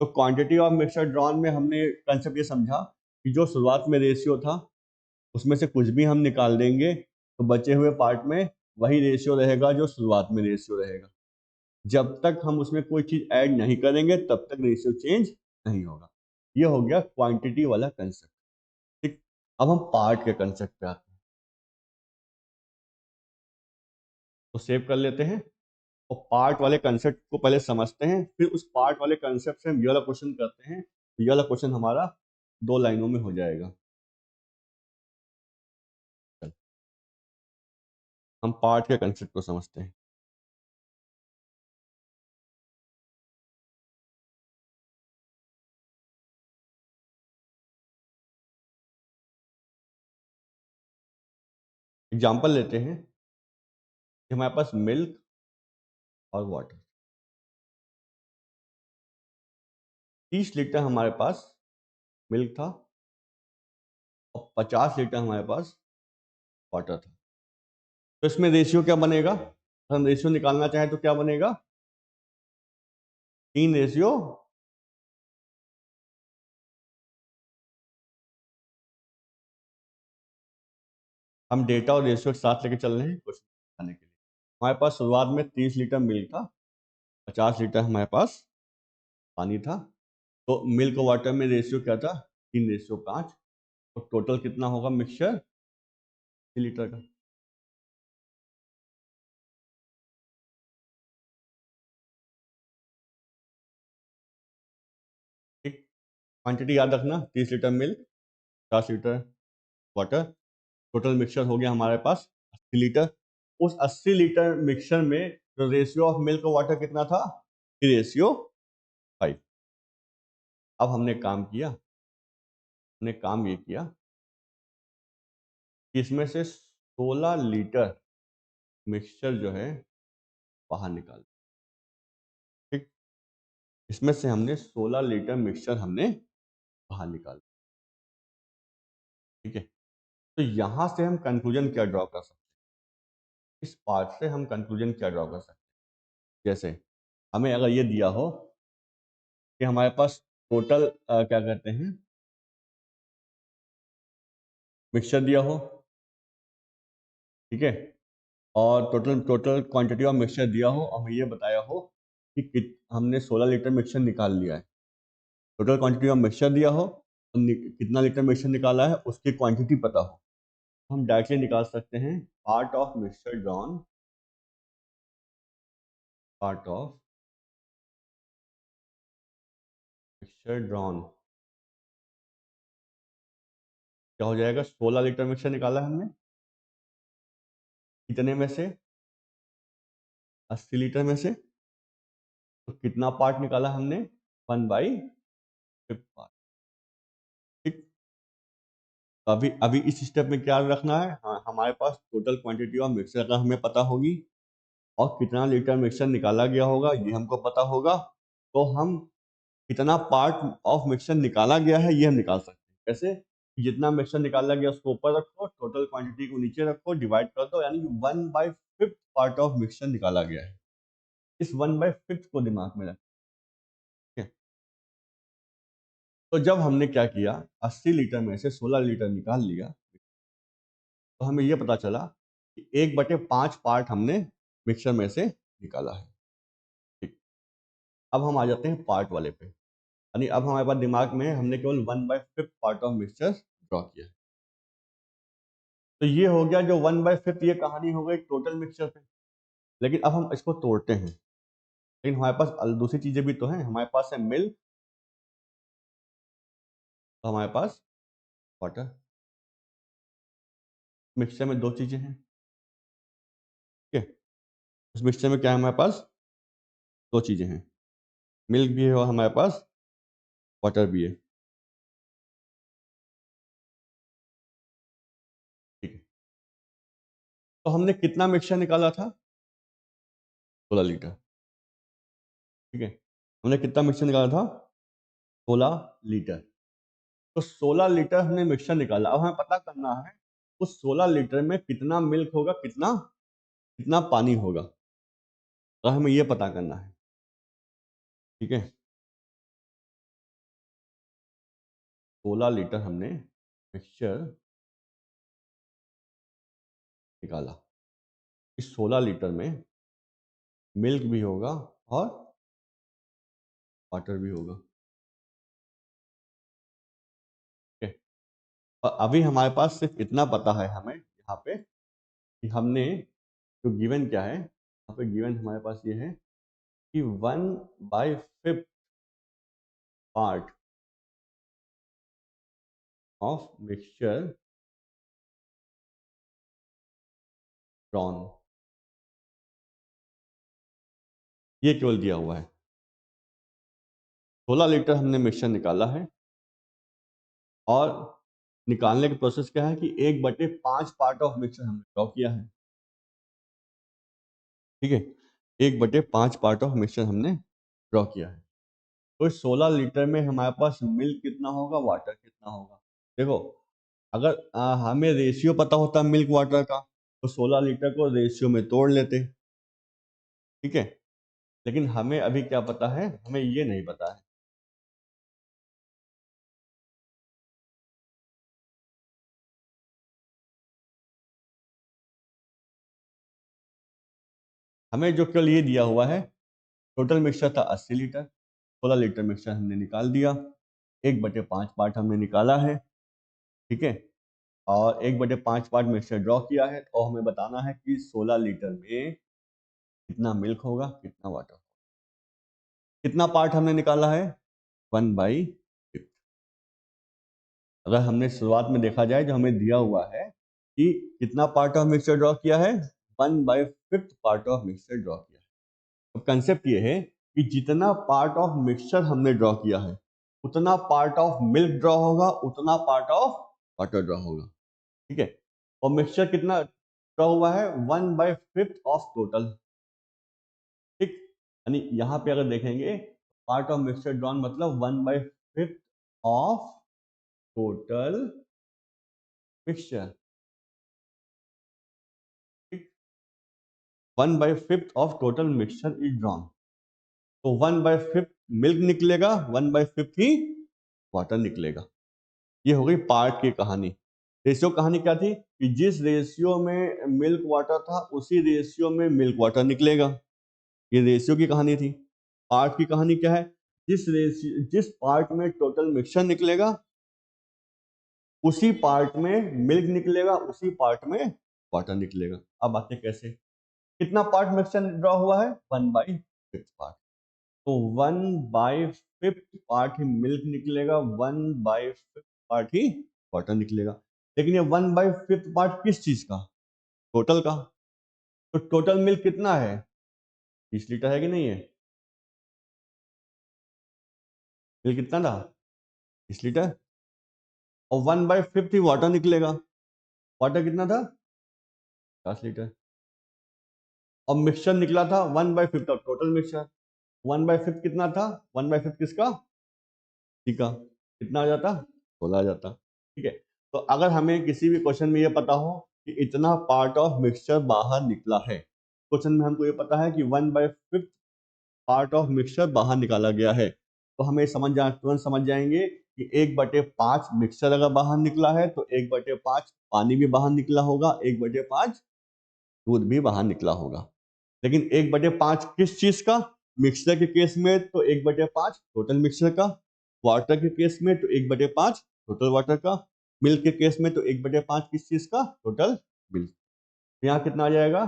तो क्वांटिटी ऑफ मिक्सचर ड्रॉन में हमने कंसेप्ट ये समझा कि जो शुरुआत में रेशियो था उसमें से कुछ भी हम निकाल देंगे तो बचे हुए पार्ट में वही रेशियो रहेगा जो शुरुआत में रेशियो रहेगा। जब तक हम उसमें कोई चीज ऐड नहीं करेंगे तब तक रेशियो चेंज नहीं होगा। ये हो गया क्वांटिटी वाला कंसेप्ट। ठीक, अब हम पार्ट के कंसेप्ट पे आते हैं, तो सेव कर लेते हैं और पार्ट वाले कंसेप्ट को पहले समझते हैं, फिर उस पार्ट वाले कंसेप्ट से हम ये वाला क्वेश्चन करते हैं। ये वाला क्वेश्चन हमारा 2 लाइनों में हो जाएगा। चल, हम पार्ट के कंसेप्ट को समझते हैं। एग्जाम्पल लेते हैं कि हमारे पास मिल्क और वाटर, 30 लीटर हमारे पास मिल्क था और 50 लीटर हमारे पास वाटर था। तो इसमें रेशियो क्या बनेगा? अगर हम रेशियो निकालना चाहें तो क्या बनेगा? 3:। हम डेटा और रेशियो के साथ लेके चल रहे हैं कुछ दिखाने के लिए। हमारे पास शुरुआत में 30 लीटर मिल्क था, 50 लीटर हमारे पास पानी था। तो मिल्क और वाटर में रेशियो क्या था? 3:5। तो टोटल कितना होगा मिक्सचर 3 लीटर का? ठीक, क्वांटिटी याद रखना, 30 litre milk, 50 litre water, total mixture हो गया हमारे पास 80 लीटर। उस 80 लीटर मिक्सचर में जो रेशियो ऑफ मिल्क और वाटर कितना था? 3:5। अब हमने काम किया, हमने काम ये किया कि इसमें से 16 लीटर मिक्सचर जो है बाहर निकाल। ठीक, इसमें से हमने 16 लीटर मिक्सचर हमने बाहर निकाल। ठीक है, तो यहां से हम कंक्लूजन क्या ड्रॉ कर सकते हैं? इस पार्ट से हम कंक्लूजन क्या ड्रॉ कर सकते हैं? जैसे हमें अगर ये दिया हो कि हमारे पास टोटल क्या कहते हैं मिक्सचर दिया हो, ठीक है, और total total quantity of mixture दिया हो और हमें ये बताया हो कि हमने 16 लीटर मिक्सचर निकाल लिया है। टोटल क्वांटिटी ऑफ मिक्सचर दिया हो और कितना लीटर मिक्सचर निकाला है उसकी क्वांटिटी पता हो, हम डायरेक्टली निकाल सकते हैं part of mixture drawn, part of mixture drawn क्या हो जाएगा? 16 लीटर मिक्सचर निकाला है हमने, कितने में से? 80 लीटर में से। तो कितना पार्ट निकाला हमने? 1/5 पार्ट। ठीक, तो अभी अभी इस स्टेप में क्या रखना है? हाँ, हमारे पास टोटल क्वांटिटी ऑफ मिक्सचर का हमें पता होगी और कितना लीटर मिक्सचर निकाला गया होगा ये हमको पता होगा। तो हम कितना पार्ट ऑफ मिक्सचर निकाला गया है ये हम निकाल सकते हैं। कैसे? जितना मिक्सचर निकाला गया उसको ऊपर रखो, टोटल क्वांटिटी को नीचे रखो, डिवाइड कर दो, यानी कि 1/5 पार्ट ऑफ मिक्सचर निकाला गया है। इस 1/5 को दिमाग में रखें। तो जब हमने क्या किया, 80 लीटर में से 16 लीटर निकाल लिया, तो हमें यह पता चला कि 1/5 पार्ट हमने मिक्सचर में से निकाला है। ठीक, अब हम आ जाते हैं पार्ट वाले पे, यानी अब हमारे पास दिमाग में हमने केवल 1/5 पार्ट ऑफ मिक्सचर ड्रॉ किया है। तो ये हो गया जो 1/5, ये कहानी हो गई टोटल मिक्सचर पे। लेकिन अब हम इसको तोड़ते हैं, लेकिन हमारे पास दूसरी चीजें भी तो हैं। हमारे पास है मिल्क, तो हमारे पास वाटर। मिक्सचर में दो चीजें हैं, ठीक है। उस मिक्सचर में क्या है? हमारे पास दो चीजें हैं, मिल्क भी है और हमारे पास वाटर भी है। ठीक है, तो हमने कितना मिक्सचर निकाला था? 16 लीटर। ठीक है, हमने कितना मिक्सचर निकाला था? 16 लीटर। तो 16 लीटर हमने मिक्सचर निकाला। अब हमें पता करना है उस 16 लीटर में कितना मिल्क होगा, कितना कितना पानी होगा, तो हमें ये पता करना है। ठीक है, 16 लीटर हमने मिक्सचर निकाला। इस 16 लीटर में मिल्क भी होगा और वाटर भी होगा। ठीक है, और अभी हमारे पास सिर्फ इतना पता है हमें यहाँ पे कि हमने जो गिवन क्या है, यहाँ पे गिवन हमारे पास ये है कि 1/5 पार्ट ऑफ मिक्सचर ड्रॉन, ये केवल दिया हुआ है। 16 लीटर हमने मिक्सचर निकाला है और निकालने का प्रोसेस क्या है कि 1/5 पार्ट ऑफ मिक्सचर हमने ड्रॉ किया है। ठीक है, 1/5 पार्ट ऑफ मिक्सचर हमने ड्रॉ किया है। तो इस 16 लीटर में हमारे पास मिल्क कितना होगा, वाटर कितना होगा? देखो, अगर हमें रेशियो पता होता मिल्क वाटर का तो 16 लीटर को रेशियो में तोड़ लेते, ठीक है। लेकिन हमें अभी क्या पता है, हमें ये नहीं पता है। हमें जो केवल ये दिया हुआ है, टोटल मिक्सचर था 80 लीटर, 16 लीटर मिक्सचर हमने निकाल दिया, 1/5 पार्ट हमने निकाला है, ठीक है। और 1/5 पार्ट मिक्सचर ड्रॉ किया है, और हमें बताना है कि 16 लीटर में कितना मिल्क होगा, कितना वाटर। कितना पार्ट हमने निकाला है, 1/5। अगर हमने शुरुआत में देखा जाए, जो हमें दिया हुआ है कि कितना पार्ट ऑफ मिक्सचर ड्रॉ किया है, 1/5 पार्ट ऑफ मिक्सचर ड्रॉ किया है। अब कंसेप्ट ये है कि जितना पार्ट ऑफ मिक्सचर हमने ड्रॉ किया है, उतना पार्ट ऑफ मिल्क ड्रॉ होगा, उतना पार्ट ऑफ वाटर ड्रॉ होगा, ठीक है। और मिक्सचर कितना ड्रॉ हुआ है, 1/5 ऑफ टोटल, ठीक। यानी यहाँ पे अगर देखेंगे, पार्ट ऑफ मिक्सचर ड्रॉन मतलब 1/5 ऑफ टोटल मिक्सचर, ठीक। 1/5 of total mixture is drawn, तो 1/5 मिल्क निकलेगा, 1/5 ही वाटर निकलेगा। ये हो गई पार्ट की कहानी। रेशियो कहानी क्या थी कि जिस रेशियो में मिल्क वाटर था, उसी रेशियो में मिल्क वाटर निकलेगा। ये रेशियो की कहानी थी। पार्ट की कहानी क्या है, जिस पार्ट में टोटल मिक्सचर निकलेगा, उसी पार्ट में मिल्क निकलेगा, उसी पार्ट में वाटर निकलेगा। अब बातें कैसे, कितना पार्ट मिक्सचर ड्रॉ हुआ है, 1/5 पार्ट, तो 1/5 पार्ट ही मिल्क निकलेगा, 1/5 पार्ट ही वाटर निकलेगा। लेकिन ये 1/5 पार्ट किस चीज का, टोटल का। तो टोटल मिल्क कितना है, 30 लीटर है कि नहीं है, मिल्क कितना था, 30 लीटर, और 1/5 ही वाटर निकलेगा, वाटर कितना था, 50 लीटर। और मिक्सचर निकला था 1/5 का, टोटल मिक्सचर 1/5 कितना था, 1/5 किसका, टी का, कितना आ जाता, 16 आ जाता, ठीक है। तो अगर हमें किसी भी क्वेश्चन में ये पता हो कि इतना पार्ट ऑफ मिक्सचर बाहर निकला है, क्वेश्चन में हमको ये पता है कि 1/5 पार्ट ऑफ मिक्सचर बाहर निकाला गया है, तो हमें तुरंत समझ जाएंगे कि 1/5 मिक्सचर अगर बाहर निकला है, तो 1/5 पानी भी बाहर निकला होगा, 1/5 दूध भी बाहर निकला होगा। लेकिन 1/5 किस चीज का, मिक्सचर के केस में तो 1/5 टोटल मिक्सचर का, वाटर के केस में तो 1/5 टोटल वाटर का, मिल्क के केस में तो 1/5 किस चीज का, टोटल मिल्क। यहाँ कितना आ जाएगा,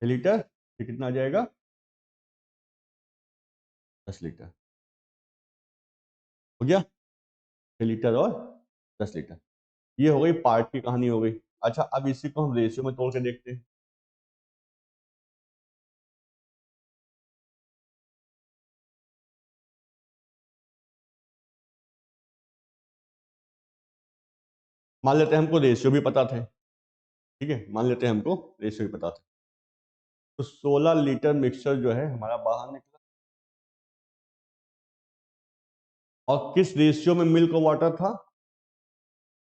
6 लीटर, ये कितना आ जाएगा, 10 लीटर, हो गया, 6 लीटर और 10 लीटर। ये हो गई पार्ट की कहानी हो गई। अच्छा, अब इसी को हम रेशियो में तोड़ के देखते हैं। मान लेते हैं हमको रेशियो भी पता थे, ठीक है, मान लेते हैं हमको रेशियो भी पता थे। तो 16 लीटर मिक्सचर जो है हमारा बाहर निकला, और किस रेशियो में मिल्क और वाटर था,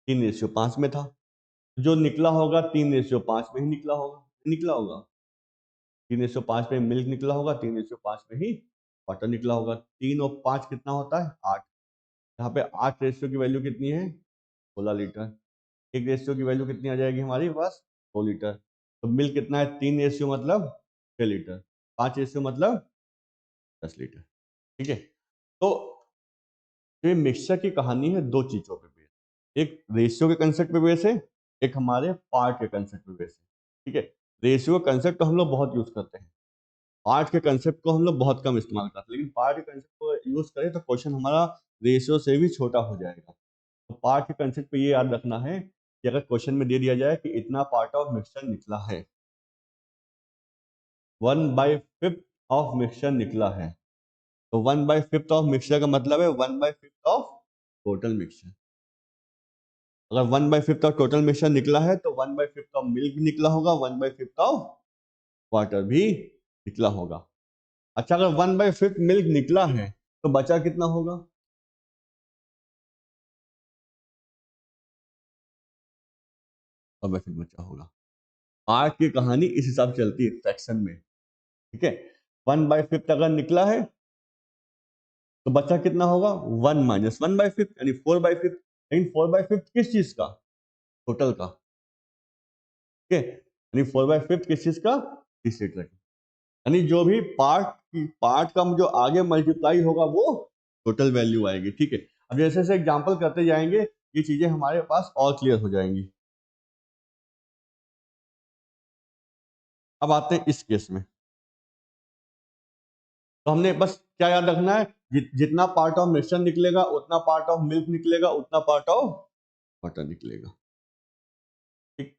3:5 में था। जो निकला होगा 3:5 में ही निकला होगा, निकला होगा 3:5 में मिल्क निकला होगा, 3:5 में ही वाटर निकला होगा। 3 और 5 कितना होता है, 8। यहाँ पे 8 रेशियो की वैल्यू कितनी है, 16 लीटर। एक रेशियो की वैल्यू कितनी आ जाएगी हमारी पास, 2 लीटर। तो मिल्क कितना है, 3 रेशियो मतलब 6 लीटर, 5 रेशियो मतलब 10 लीटर, ठीक है। तो ये मिक्सचर की कहानी है दो चीजों पे बेस, एक रेशियो के कंसेप्ट पे बेस है, एक हमारे पार्ट के कंसेप्ट पे बेस है, ठीक है। रेशियो का कंसेप्ट तो हम लोग बहुत यूज करते हैं, पार्ट के कंसेप्ट को हम लोग बहुत कम इस्तेमाल करते हैं, लेकिन पार्ट के कंसेप्ट को यूज करें तो क्वेश्चन हमारा रेशियो से भी छोटा हो जाएगा। तो पार्ट के कंसेप्ट पे ये याद रखना है कि अगर क्वेश्चन में दे दिया जाए कि इतना पार्ट ऑफ मिक्सचर निकला है, 1/5 ऑफ मिक्सचर निकला है, तो 1/5 ऑफ मिक्सचर का मतलब है 1/5 ऑफ टोटल मिक्सचर। अगर 1/5 ऑफ टोटल मिक्सचर निकला है, तो 1/5 ऑफ मिल्क भी निकला होगा, 1/5 ऑफ वाटर भी निकला होगा। अच्छा, अगर 1/5 मिल्क निकला है, तो बचा कितना होगा, 4/5 बचा होगा। आर्ट की कहानी इस हिसाब से चलती है फ्रैक्शन में, ठीक है। 1/5 अगर निकला है तो बचा कितना होगा, 1 माइनस 1/5 यानी 4/5। लेकिन 4/5 किस चीज का, टोटल का, ठीक है। यानी 4/5 किस चीज का, इस लीटर का। यानी जो भी पार्ट का जो आगे मल्टीप्लाई होगा वो टोटल वैल्यू आएगी, ठीक है। अब जैसे जैसे एग्जांपल करते जाएंगे ये चीजें हमारे पास और क्लियर हो जाएंगी। अब आते हैं इस केस में, तो हमने बस क्या याद रखना है, जितना पार्ट ऑफ मिक्सचर निकलेगा उतना पार्ट ऑफ मिल्क निकलेगा, उतना पार्ट ऑफ वाटर निकलेगा, ठीक।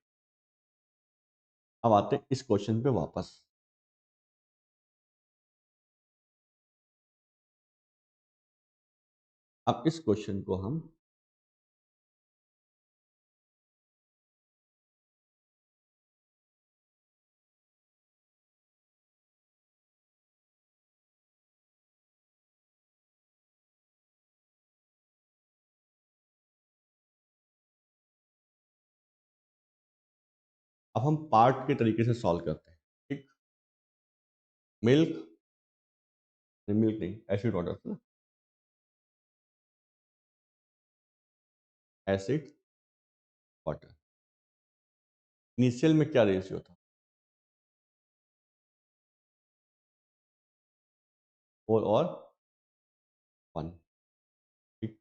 अब आते हैं इस क्वेश्चन पे वापस। अब इस क्वेश्चन को हम पार्ट के तरीके से सॉल्व करते हैं, ठीक। मिल्क मिल्क नहीं, एसिड वाटर ना, एसिड वाटर। इनिशियल में क्या रेशियो था, 4 और 1, ठीक।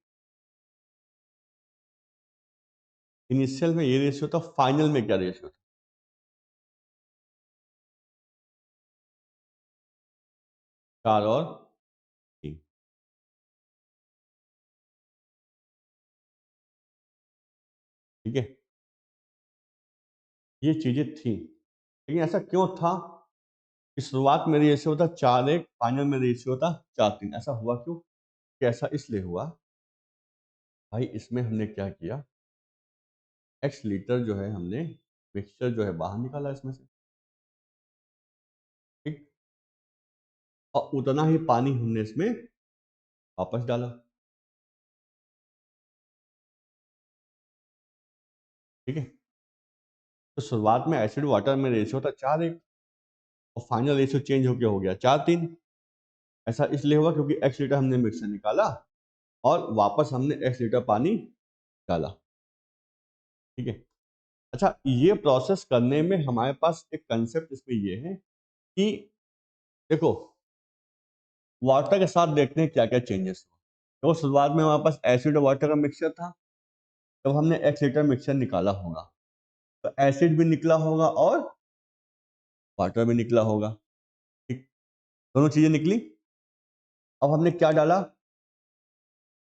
इनिशियल में ये रेशियो था, फाइनल में क्या रेशियो था, 4 और 3, ठीक है। ये चीजें थी, लेकिन ऐसा क्यों था कि शुरुआत में रेशियो था 4:1, फाइनल में रेशियो था 4:3, ऐसा हुआ क्यों, कि ऐसा इसलिए हुआ भाई, इसमें हमने क्या किया, x लीटर जो है हमने मिक्सचर जो है बाहर निकाला इसमें से, ठीक। और उतना ही पानी हमने इसमें वापस डाला, ठीक है। तो शुरुआत में एसिड वाटर में रेशियो था 4:1 और फाइनल रेशियो चेंज होकर हो गया 4:3। ऐसा इसलिए हुआ क्योंकि x लीटर हमने मिक्सचर निकाला और वापस हमने x लीटर पानी डाला, ठीक है। अच्छा, ये प्रोसेस करने में हमारे पास एक कंसेप्ट इसमें ये है कि देखो, वाटर के साथ देखते हैं क्या क्या चेंजेस हुआ। तो शुरुआत में हमारे पास एसिड और वाटर का मिक्सचर था, तब हमने x लीटर मिक्सचर निकाला होगा, तो एसिड भी निकला होगा और वाटर भी निकला होगा, ठीक। दोनों चीजें निकली। अब हमने क्या डाला,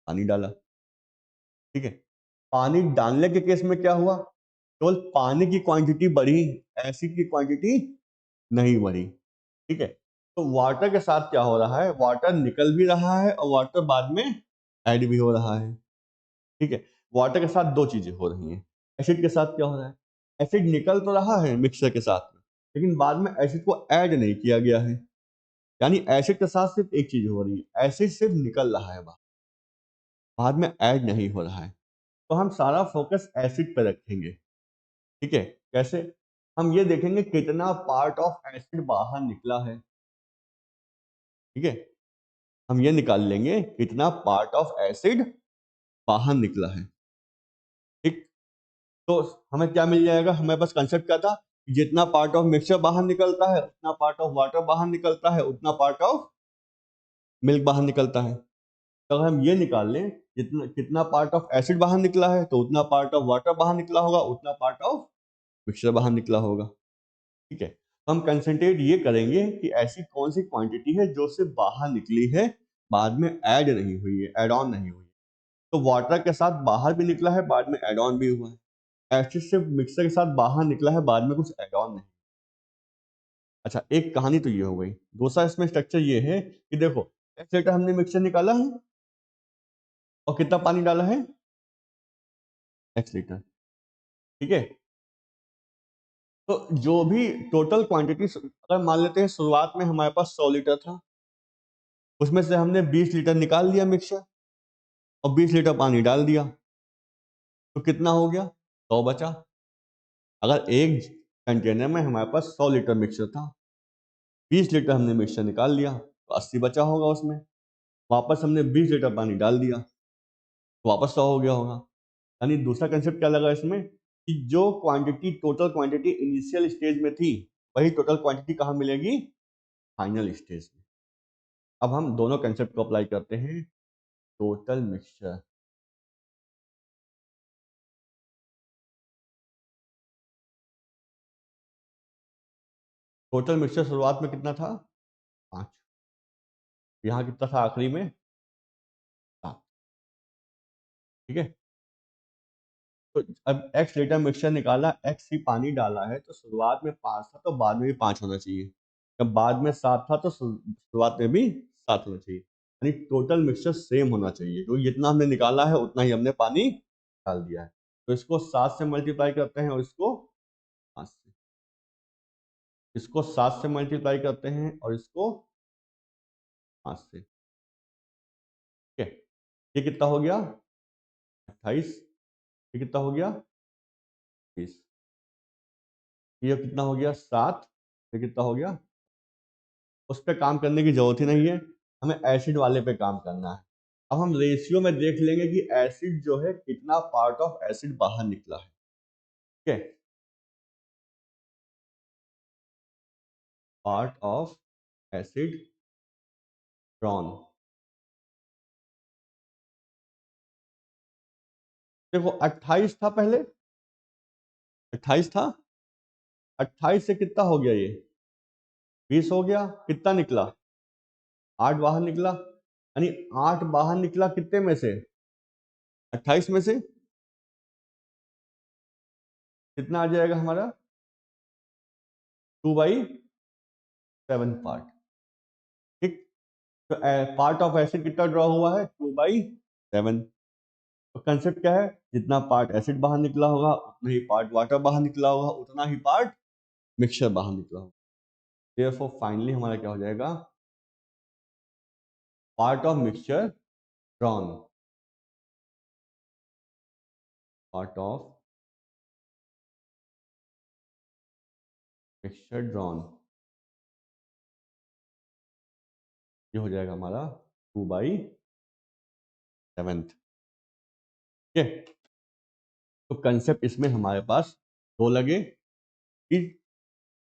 पानी डाला, ठीक है। पानी डालने के केस में क्या हुआ, केवल पानी की क्वांटिटी बढ़ी, एसिड की क्वांटिटी नहीं बढ़ी, ठीक है। तो वाटर के साथ क्या हो रहा है, वाटर निकल भी रहा है और वाटर बाद में ऐड भी हो रहा है, ठीक है। वाटर के साथ दो चीजें हो रही हैं। एसिड के साथ क्या हो रहा है, एसिड निकल तो रहा है मिक्सचर के साथ में, लेकिन बाद में एसिड को ऐड नहीं किया गया है। यानी एसिड के साथ सिर्फ एक चीज हो रही है, एसिड सिर्फ निकल रहा है बाहर, बाद में ऐड नहीं हो रहा है। तो हम सारा फोकस एसिड पर रखेंगे, ठीक है। कैसे, हम ये देखेंगे कितना पार्ट ऑफ एसिड बाहर निकला है, ठीक है। हम ये निकाल लेंगे कितना पार्ट ऑफ एसिड बाहर निकला है, ठीक। तो हमें क्या मिल जाएगा, हमें बस कंसेप्ट क्या था, जितना पार्ट ऑफ मिक्सचर बाहर निकलता है उतना पार्ट ऑफ वाटर बाहर निकलता है, उतना पार्ट ऑफ मिल्क बाहर निकलता है। तो अगर हम ये निकाल लें जितना कितना पार्ट ऑफ एसिड बाहर निकला है तो उतना पार्ट ऑफ वाटर बाहर निकला होगा, उतना पार्ट ऑफ मिक्सचर बाहर निकला होगा, ठीक है। तो हम कंसंट्रेट ये करेंगे कि ऐसी कौन सी क्वांटिटी है जो सिर्फ बाहर निकली है, बाद में ऐड नहीं हुई है, एड ऑन नहीं हुई है। तो वाटर के साथ बाहर भी निकला है, बाद में एड ऑन भी हुआ है। एसिड सिर्फ मिक्सर के साथ बाहर निकला है, बाद में कुछ एड ऑन नहीं। अच्छा, एक कहानी तो ये हो गई। दूसरा इसमें स्ट्रक्चर ये है कि देखो, एक लीटर हमने मिक्सचर निकाला है और कितना पानी डाला है, x लीटर, ठीक है। तो जो भी टोटल क्वांटिटी, अगर मान लेते हैं शुरुआत में हमारे पास 100 लीटर था, उसमें से हमने 20 लीटर निकाल लिया मिक्सचर और 20 लीटर पानी डाल दिया, तो कितना हो गया, 100 बचा। अगर एक कंटेनर में हमारे पास 100 लीटर मिक्सचर था, 20 लीटर हमने मिक्सचर निकाल लिया तो 80 बचा होगा उसमें, वापस हमने 20 लीटर पानी डाल दिया तो वापस 100 हो गया होगा। यानी दूसरा कंसेप्ट क्या लगा इसमें कि जो quantity, total quantity initial stage में थी, वही टोटल क्वांटिटी कहाँ मिलेगी? फाइनल स्टेज में। अब हम दोनों कंसेप्ट को अप्लाई करते हैं। टोटल मिक्सचर, टोटल मिक्सचर शुरुआत में कितना था? 5। यहाँ कितना था आखिरी में? 7। ठीक है, तो अब x लीटर मिक्सचर निकाला, x ही पानी डाला है, तो शुरुआत में 5 था तो बाद में भी 5 होना चाहिए। जब बाद में 7 था तो शुरुआत में भी 7 होना चाहिए। यानी टोटल मिक्सचर सेम होना चाहिए, तो जितना हमने निकाला है उतना ही हमने पानी डाल दिया है। तो इसको 7 से मल्टीप्लाई करते हैं और इसको 5 से, इसको 7 से मल्टीप्लाई करते हैं और इसको 5 से। ठीक है, ये कितना हो गया? 28। ये कितना हो गया? 20। ये कितना हो गया? 7। ये कितना हो गया? उस पर काम करने की जरूरत ही नहीं है, हमें एसिड वाले पे काम करना है। अब हम रेशियो में देख लेंगे कि एसिड जो है कितना पार्ट ऑफ एसिड बाहर निकला है। ठीक है, पार्ट ऑफ एसिड ड्रॉन। देखो 28 था पहले, 28 था, 28 से कितना हो गया? ये 20 हो गया। कितना निकला? 8 बाहर निकला। यानी 8 बाहर निकला कितने में से? 28 में से। कितना आ जाएगा हमारा? 2/7 पार्ट। ठीक, तो पार्ट ऑफ एसिड कितना ड्रॉ हुआ है? 2/7। तो कंसेप्ट क्या है? जितना पार्ट एसिड बाहर निकला होगा उतना ही पार्ट वाटर बाहर निकला होगा, उतना ही पार्ट मिक्सचर बाहर निकला होगा। देयरफॉर फाइनली हमारा क्या हो जाएगा? Part of mixture drawn, part of mixture drawn, ये हो जाएगा हमारा 2/7। ठीक है, तो कंसेप्ट इसमें हमारे पास दो लगे कि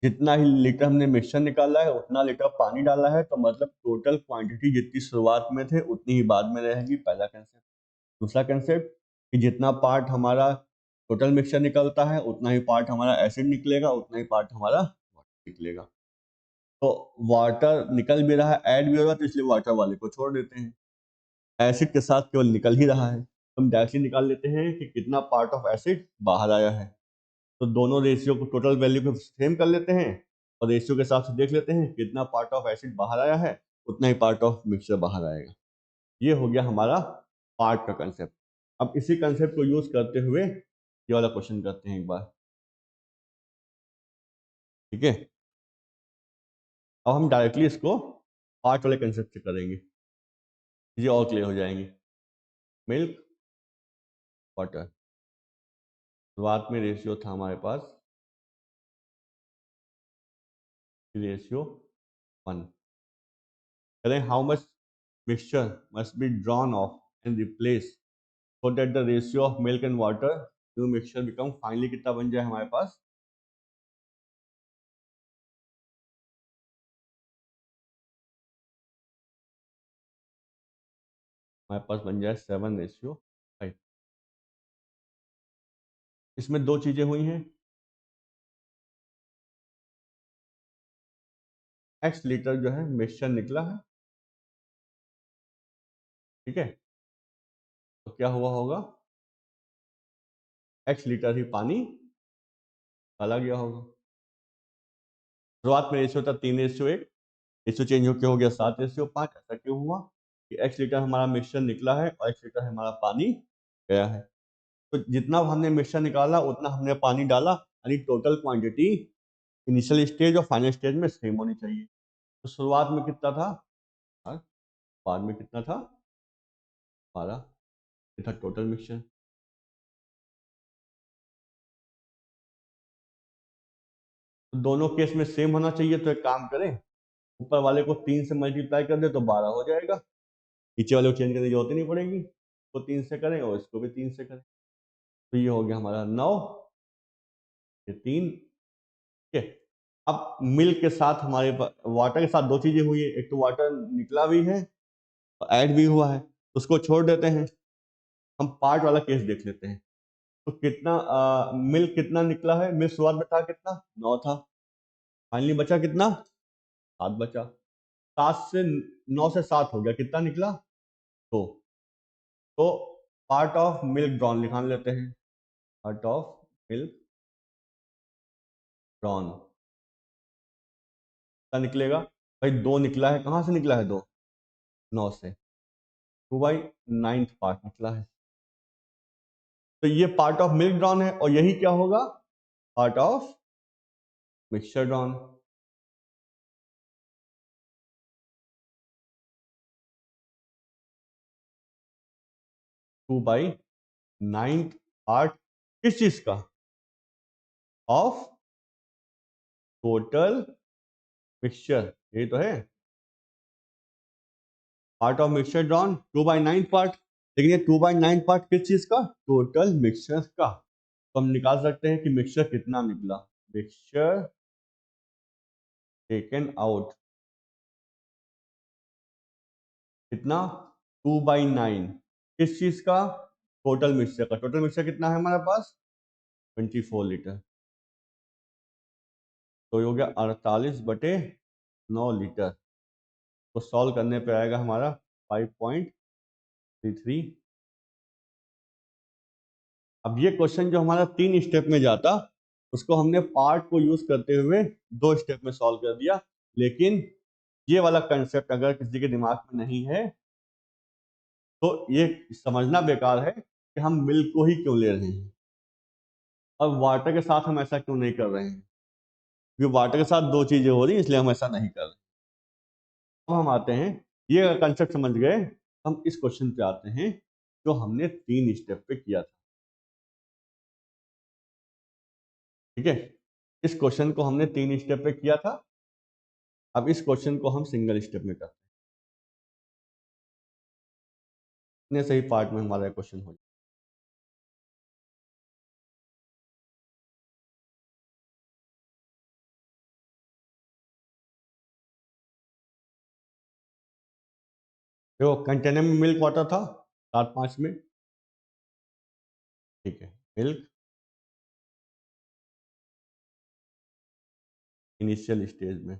जितना ही लीटर हमने मिक्सचर निकाला है उतना लीटर पानी डाला है, तो मतलब टोटल क्वांटिटी जितनी शुरुआत में थे उतनी ही बाद में रहेगी, पहला कंसेप्ट। दूसरा कंसेप्ट कि जितना पार्ट हमारा टोटल मिक्सचर निकलता है उतना ही पार्ट हमारा एसिड निकलेगा, उतना ही पार्ट हमारा वाटर निकलेगा। तो वाटर निकल भी रहा है, ऐड भी हो रहा है, तो इसलिए वाटर वाले को छोड़ देते हैं। एसिड के साथ केवल निकल ही रहा है, हम डायरेक्टली निकाल लेते हैं कि कितना पार्ट ऑफ एसिड बाहर आया है। तो दोनों रेशियो को टोटल वैल्यू को सेम कर लेते हैं और रेशियो के हिसाब से देख लेते हैं कितना पार्ट ऑफ एसिड बाहर आया है, उतना ही पार्ट ऑफ मिक्सचर बाहर आएगा। ये हो गया हमारा पार्ट का कंसेप्ट। अब इसी कंसेप्ट को यूज करते हुए ये वाला क्वेश्चन करते हैं एक बार। ठीक है, अब हम डायरेक्टली इसको पार्ट वाले कंसेप्ट से करेंगे, ये और क्लियर हो जाएंगे। मिल्क वाटर, शुरुआत में रेशियो था हमारे पास रेशियो 1। करें how much mixture must be drawn off and replaced so that the ratio of milk and water to mixture become finally कितना बन जाए हमारे पास? हमारे पास बन जाए 7:5। इसमें दो चीजें हुई हैं, x लीटर जो है मिक्सचर निकला है। ठीक है, तो क्या हुआ होगा? x लीटर ही पानी डाला गया होगा। शुरुआत में रेशियो था 3:1, रेशियो चेंज होकर हो गया 7:5। ऐसा क्यों हुआ कि x लीटर हमारा मिक्सचर निकला है और x लीटर हमारा पानी गया है। तो जितना हमने मिक्सचर निकाला उतना हमने पानी डाला, यानी टोटल क्वांटिटी इनिशियल स्टेज और फाइनल स्टेज में सेम होनी चाहिए। तो शुरुआत में कितना था? हाँ, बाद में कितना था? 12। ये था टोटल मिक्सचर। तो दोनों केस में सेम होना चाहिए, तो एक काम करें, ऊपर वाले को 3 से मल्टीप्लाई कर दे तो 12 हो जाएगा, नीचे वाले को चेंज करने की जरूरत ही नहीं पड़ेगी, तो 3 से करें और इसको भी 3 से करें, तो ये हो गया हमारा 9, ये 3। ठीक है, अब मिल्क के साथ हमारे वाटर के साथ दो चीजें हुई है, एक तो वाटर निकला भी है और ऐड भी हुआ है, तो उसको छोड़ देते हैं, हम पार्ट वाला केस देख लेते हैं। तो कितना मिल्क कितना निकला है, मिल्क शुरुआत में था कितना, 9 था, फाइनली बचा कितना, 7 बचा, 7 से 9 से 7 हो गया, कितना निकला, 2। तो पार्ट ऑफ मिल्क ड्रॉन निकाल लेते हैं, पार्ट ऑफ मिल्क ड्रॉन क्या निकलेगा, भाई 2 निकला है, कहाँ से निकला है 2, 9 से, 2/9 पार्ट निकला है, तो ये पार्ट ऑफ मिल्क ड्रॉन है, और यही क्या होगा, part of mixture drawn. 2/9 part किस चीज का, ऑफ टोटल मिक्सचर, ये तो है part of mixture drawn 2/9 part, लेकिन ये 2/9 पार्ट किस चीज का, टोटल मिक्सचर का, तो हम निकाल सकते हैं कि मिक्सचर कितना निकला, मिक्सचर टेकन आउट कितना, 2/9 किस चीज का, टोटल मिक्सचर का, टोटल मिक्सचर कितना है हमारे पास, 24 लीटर, तो ये हो गया 48/9 लीटर, तो सॉल्व करने पे आएगा हमारा 5.33। अब ये क्वेश्चन जो हमारा 3 स्टेप में जाता, उसको हमने पार्ट को यूज करते हुए 2 स्टेप में सॉल्व कर दिया, लेकिन ये वाला कंसेप्ट अगर किसी के दिमाग में नहीं है तो ये समझना बेकार है कि हम मिल्क को ही क्यों ले रहे हैं और वाटर के साथ हम ऐसा क्यों नहीं कर रहे हैं, क्योंकि वाटर के साथ 2 चीजें हो रही हैं, इसलिए हम ऐसा नहीं कर रहे। अब हम आते हैं, ये कंसेप्ट समझ गए, हम इस क्वेश्चन पे आते हैं जो हमने 3 स्टेप पे किया था। ठीक है, इस क्वेश्चन को हमने 3 स्टेप पे किया था, अब इस क्वेश्चन को हम सिंगल स्टेप में करते हैं, इतने सही पार्ट में हमारा क्वेश्चन हो जाए। देखो कंटेनर में मिल्क वाटर था 7-5 में, ठीक है, मिल्क इनिशियल स्टेज में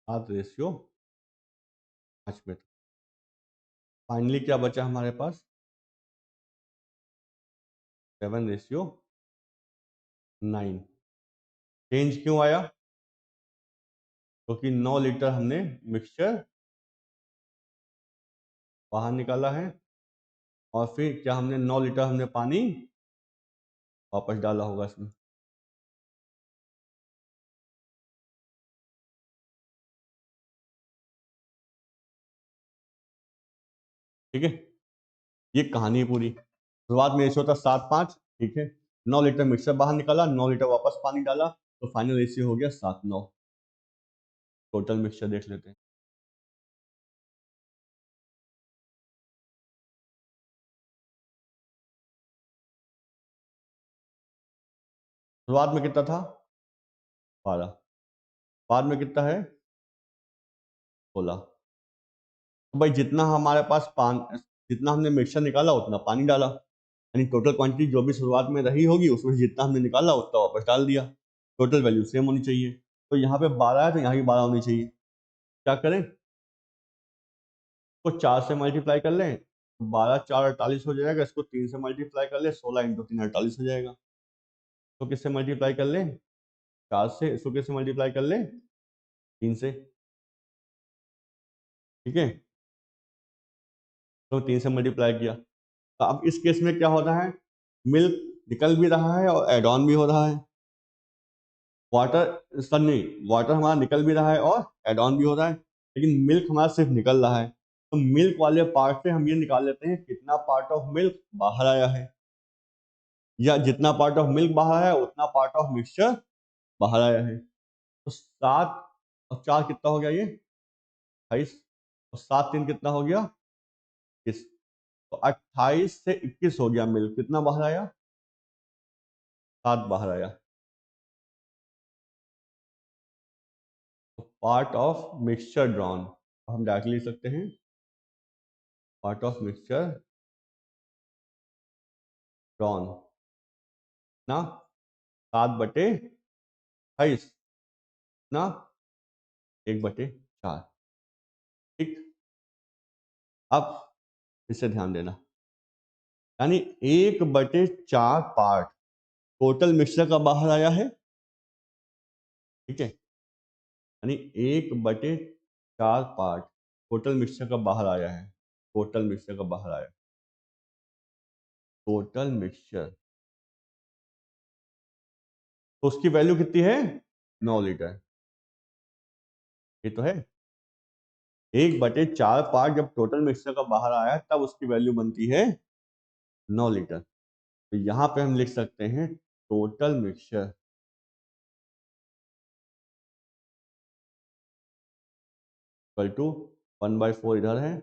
7:5 में था, फाइनली क्या बचा हमारे पास, 7:9। चेंज क्यों आया, क्योंकि 9 लीटर हमने मिक्सचर बाहर निकाला है, और फिर क्या हमने 9 लीटर हमने पानी वापस डाला होगा इसमें। ठीक है, ये कहानी है पूरी, शुरुआत में रेशियो था 7-5, ठीक है, 9 लीटर मिक्सचर बाहर निकाला, 9 लीटर वापस पानी डाला, तो फाइनल रेशियो हो गया 7-9। टोटल मिक्सचर देख लेते हैं, शुरुआत में कितना था 12, बाद में कितना है 16, तो भाई जितना हमारे पास जितना हमने मिक्सचर निकाला उतना पानी डाला, यानी टोटल क्वांटिटी जो भी शुरुआत में रही होगी उसमें से जितना हमने निकाला उतना वापस डाल दिया, टोटल वैल्यू सेम होनी चाहिए, तो यहाँ पे 12 है तो यहाँ भी 12 होनी चाहिए, क्या करें, इसको 4 से मल्टीप्लाई कर लें, 12×4 48 हो जाएगा, इसको 3 से मल्टीप्लाई कर ले, 16 × 3 48 हो जाएगा, तो किससे मल्टीप्लाई कर लें, 4 से, इसको किससे मल्टीप्लाई कर लें, 3 से, ठीक है, तो 3 से मल्टीप्लाई किया, तो अब इस केस में क्या होता है, मिल्क निकल भी रहा है और एड ऑन भी हो रहा है, वाटर सर नहीं, वाटर हमारा निकल भी रहा है और एड ऑन भी हो रहा है, लेकिन मिल्क हमारा सिर्फ निकल रहा है, तो मिल्क वाले पार्ट से हम ये निकाल लेते हैं कितना पार्ट ऑफ मिल्क बाहर आया है, या जितना पार्ट ऑफ मिल्क बाहर आया उतना पार्ट ऑफ मिक्सचर बाहर आया है। तो 7 और 4 कितना हो गया ये 28, और 7 3 कितना हो गया 21। तो 28 से 21 हो गया मिल्क, कितना बाहर आया 7 बाहर आया। तो पार्ट ऑफ मिक्सचर ड्रॉन हम डायरेक्टली लिख सकते हैं, पार्ट ऑफ मिक्सचर ड्रॉन ना 7/28 ना 1/4। ठीक, अब इसे ध्यान देना, यानी 1/4 पार्ट टोटल मिक्सचर का बाहर आया है। ठीक है, यानी 1/4 पार्ट टोटल मिक्सचर का बाहर आया है, टोटल मिक्सचर का बाहर आया, टोटल मिक्सचर। तो उसकी वैल्यू कितनी है 9 लीटर। ये तो है 1/4 पार्ट जब टोटल मिक्सचर का बाहर आया तब उसकी वैल्यू बनती है 9 लीटर। तो यहां पे हम लिख सकते हैं टोटल मिक्सचर इक्वल टू 1/4 इधर है,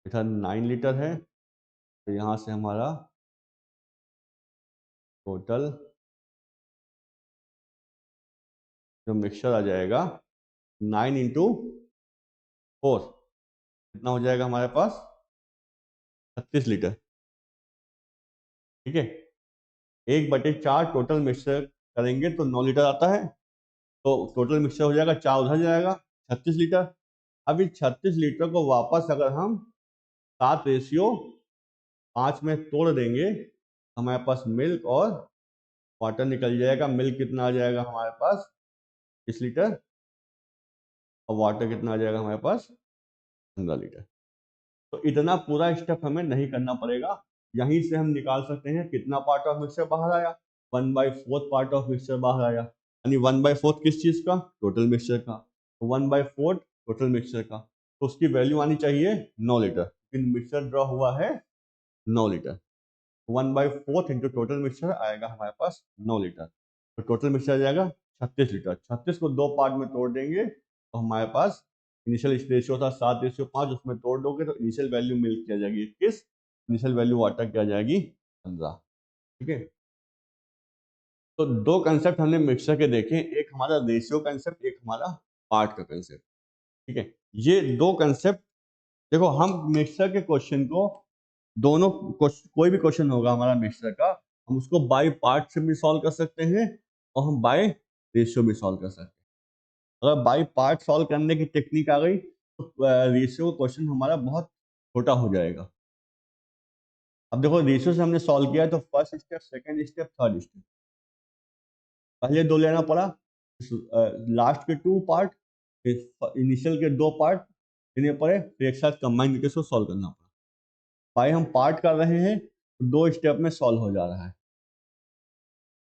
इधर 9 लीटर है। तो यहां से हमारा टोटल जो मिक्सचर आ जाएगा 9 इंटू 4 कितना हो जाएगा हमारे पास 36 लीटर। ठीक है, 1/4 टोटल मिक्सचर करेंगे तो 9 लीटर आता है। तो टोटल मिक्सचर हो जाएगा 4 उधर जाएगा 36 लीटर। अब इस 36 लीटर को वापस अगर हम 7:5 में तोड़ देंगे हमारे पास मिल्क और वाटर निकल जाएगा। मिल्क कितना आ जाएगा हमारे पास 20 लीटर और वाटर कितना आ जाएगा हमारे पास 15 लीटर। तो इतना पूरा स्टेप हमें नहीं करना पड़ेगा, यहीं से हम निकाल सकते हैं कितना पार्ट ऑफ मिक्सचर बाहर आया 1/4 पार्ट ऑफ मिक्सचर बाहर आया। यानी 1/4 किस चीज का टोटल मिक्सचर का, तो 1/4 टोटल मिक्सचर का, तो उसकी वैल्यू आनी चाहिए 9 लीटर। मिक्सचर ड्रॉ हुआ है 9 लीटर, 1/4 इंटू टोटल मिक्सचर आएगा हमारे पास 9 लीटर। तो टोटल मिक्सचर आ जाएगा 36 लीटर। 36 को 2 पार्ट में तोड़ देंगे तो हमारे पास इनिशियल रेशियो था 7:5, उसमें तोड़ दोगे तो इनिशियल वैल्यू मिल्क की आ जाएगी 21, इनिशियल वैल्यू वाटर की आ जाएगी 15। ठीक है, तो 2 कंसेप्ट हमने मिक्सचर के देखे, एक हमारा रेशियो कंसेप्ट, एक हमारा पार्ट का कंसेप्ट। ठीक है, ये 2 कंसेप्ट देखो, हम मिक्सचर के क्वेश्चन को दोनों कोई भी क्वेश्चन होगा हमारा मिक्सचर का, हम उसको बाय पार्ट से भी सॉल्व कर सकते हैं और हम बाय रेशियो भी सॉल्व कर सकते हैं। अगर बाय पार्ट सॉल्व करने की टेक्निक आ गई तो रेशियो क्वेश्चन हमारा बहुत छोटा हो जाएगा। अब देखो रेशियो से हमने सॉल्व किया तो first step, second step, third step, पहले 2 लेना पड़ा, लास्ट के 2 पार्ट, इनिशियल के 2 पार्ट लेने पड़े, फिर एक साथ कंबाइन करके इसको सॉल्व करना पड़ा। भाई हम पार्ट कर रहे हैं तो 2 स्टेप में सॉल्व हो जा रहा है।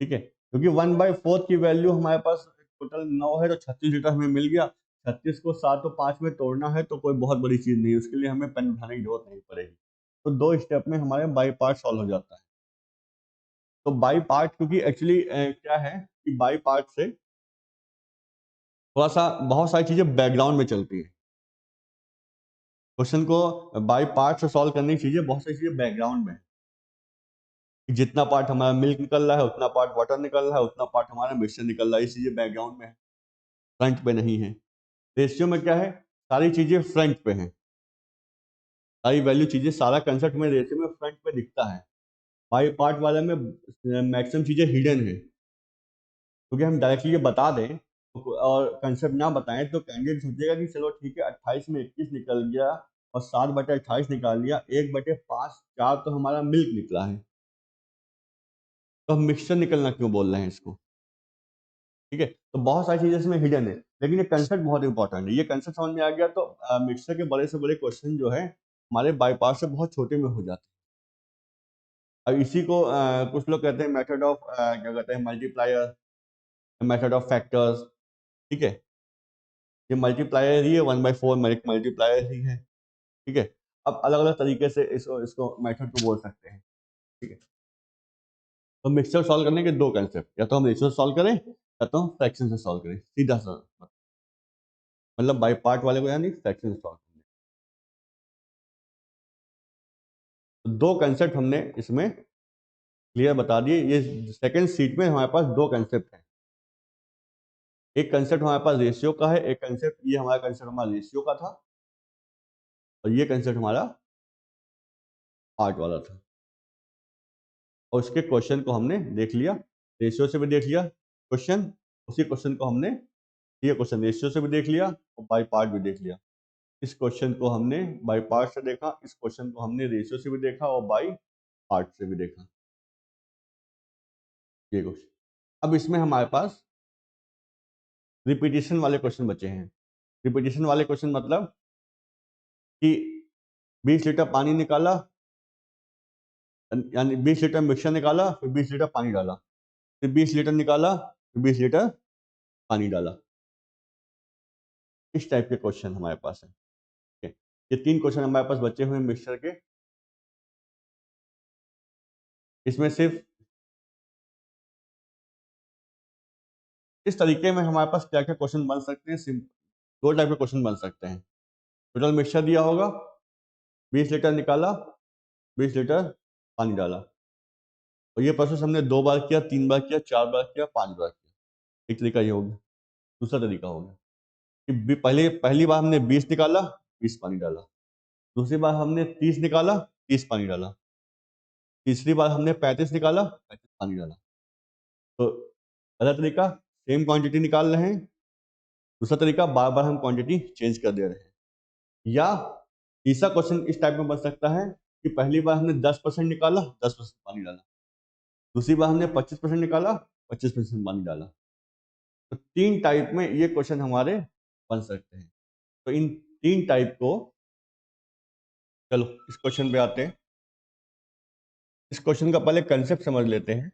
ठीक है, क्योंकि 1/4 की वैल्यू हमारे पास टोटल 9 है तो 36 लीटर हमें मिल गया। 36 को 7 और 5 में तोड़ना है तो कोई बहुत बड़ी चीज नहीं, उसके लिए हमें पेन उठाने की जरूरत नहीं पड़ेगी। तो 2 स्टेप में हमारे बाई पार्ट सॉल्व हो जाता है। तो बाई पार्ट क्योंकि एक्चुअली क्या है कि बाई पार्ट से थोड़ा सा बहुत सारी चीजें बैकग्राउंड में चलती है। क्वेश्चन को बाई पार्ट से सॉल्व करने की चीजें, बहुत सारी चीजें बैकग्राउंड में है। जितना पार्ट हमारा मिल्क निकल रहा है, उतना पार्ट वाटर निकल रहा है, उतना पार्ट हमारा मिक्सचर निकल रहा है, ये चीजें बैकग्राउंड में है, फ्रंट पे नहीं है। रेशियो में क्या है, सारी चीजें फ्रंट पे हैं, सारी वैल्यू चीजें, सारा कंसेप्ट में रेशियो में फ्रंट पे दिखता है। बाई पार्ट वाले में मैक्सिमम चीजें हिडन है, क्योंकि हम डायरेक्टली ये बता दें और कंसेप्ट ना बताएं तो कैंडिडेट सोचेगा कि चलो ठीक है 28 में 21 निकल गया और 7/28 निकाल लिया, 1/5 4 तो हमारा मिल्क निकला है, तो हम मिक्सचर निकलना क्यों बोल रहे हैं इसको। ठीक है, तो बहुत सारी चीजें इसमें हिडन है, लेकिन ये कंसेप्ट बहुत इंपॉर्टेंट है। ये कंसेप्ट समझ में आ गया तो मिक्सचर के बड़े से बड़े क्वेश्चन जो है हमारे बाईपास से बहुत छोटे में हो जाते हैं। अब इसी को कुछ लोग कहते हैं मेथड ऑफ क्या कहते हैं मल्टीप्लायर, मेथड ऑफ फैक्टर्स। ठीक है, ये मल्टीप्लायर ही है, 1/4 मल्टीप्लायर ही है। ठीक है, अब अलग अलग तरीके से इसको मेथड को बोल सकते हैं, ठीक है। तो मिक्सचर सॉल्व करने के दो कंसेप्ट, या तो हम रेशियो सॉल्व करें या तो हम फ्रैक्शन से सॉल्व करें, सीधा सा मतलब बाई पार्ट वाले को यानी फ्रैक्शन से सॉल्व करें। तो दो कंसेप्ट हमने इसमें क्लियर बता दिए। ये सेकंड सीट में हमारे पास दो कंसेप्ट हैं। एक कंसेप्ट हमारे पास रेशियो का है, एक कंसेप्ट ये हमारा कंसेप्ट हमारा रेशियो का था, और ये कंसेप्ट हमारा पार्ट वाला था। और उसके क्वेश्चन को हमने देख लिया, रेशियो से भी देख लिया क्वेश्चन, उसी क्वेश्चन को हमने, ये क्वेश्चन रेशियो से भी देख लिया और बाई पार्ट भी देख लिया। इस क्वेश्चन को हमने बाई पार्ट से देखा, इस क्वेश्चन को हमने रेशियो से भी देखा और बाई पार्ट से भी देखा, ये क्वेश्चन। अब इसमें हमारे पास रिपीटिशन वाले क्वेश्चन बचे हैं। रिपीटिशन वाले क्वेश्चन मतलब कि 20 लीटर पानी निकाला, यानी 20 लीटर मिक्सचर निकाला, फिर 20 लीटर पानी डाला, फिर 20 लीटर निकाला, फिर 20 लीटर पानी डाला। इस टाइप के क्वेश्चन हमारे पास है, ठीक है। ये तीन क्वेश्चन हमारे पास बचे हुए हैं मिक्सचर के। इसमें सिर्फ इस तरीके में हमारे पास क्या क्या क्वेश्चन बन सकते हैं, दो टाइप के क्वेश्चन बन सकते हैं। टोटल मिक्सचर दिया होगा, 20 लीटर निकाला, 20 लीटर पानी डाला, और ये प्रोसेस हमने 2 बार किया, 3 बार किया, 4 बार किया, 5 बार किया। एक तरीका ये हो गया। दूसरा तरीका हो गया कि पहली बार हमने 20 निकाला, 20 पानी डाला, दूसरी बार हमने 30 निकाला, 30 पानी डाला, तीसरी बार हमने 35 निकाला, 35 पानी डाला। तो पहला तरीका सेम क्वांटिटी निकाल रहे हैं, दूसरा तरीका बार बार हम क्वांटिटी चेंज कर दे रहे हैं। या तीसरा क्वेश्चन इस टाइप में बन सकता है कि पहली बार हमने 10% निकाला, 10% पानी डाला, दूसरी बार हमने 25% निकाला, 25% पानी डाला। तो तीन टाइप में ये क्वेश्चन हमारे बन सकते हैं। तो इन तीन टाइप को, चलो इस क्वेश्चन पे आते हैं। इस क्वेश्चन का पहले कंसेप्ट समझ लेते हैं।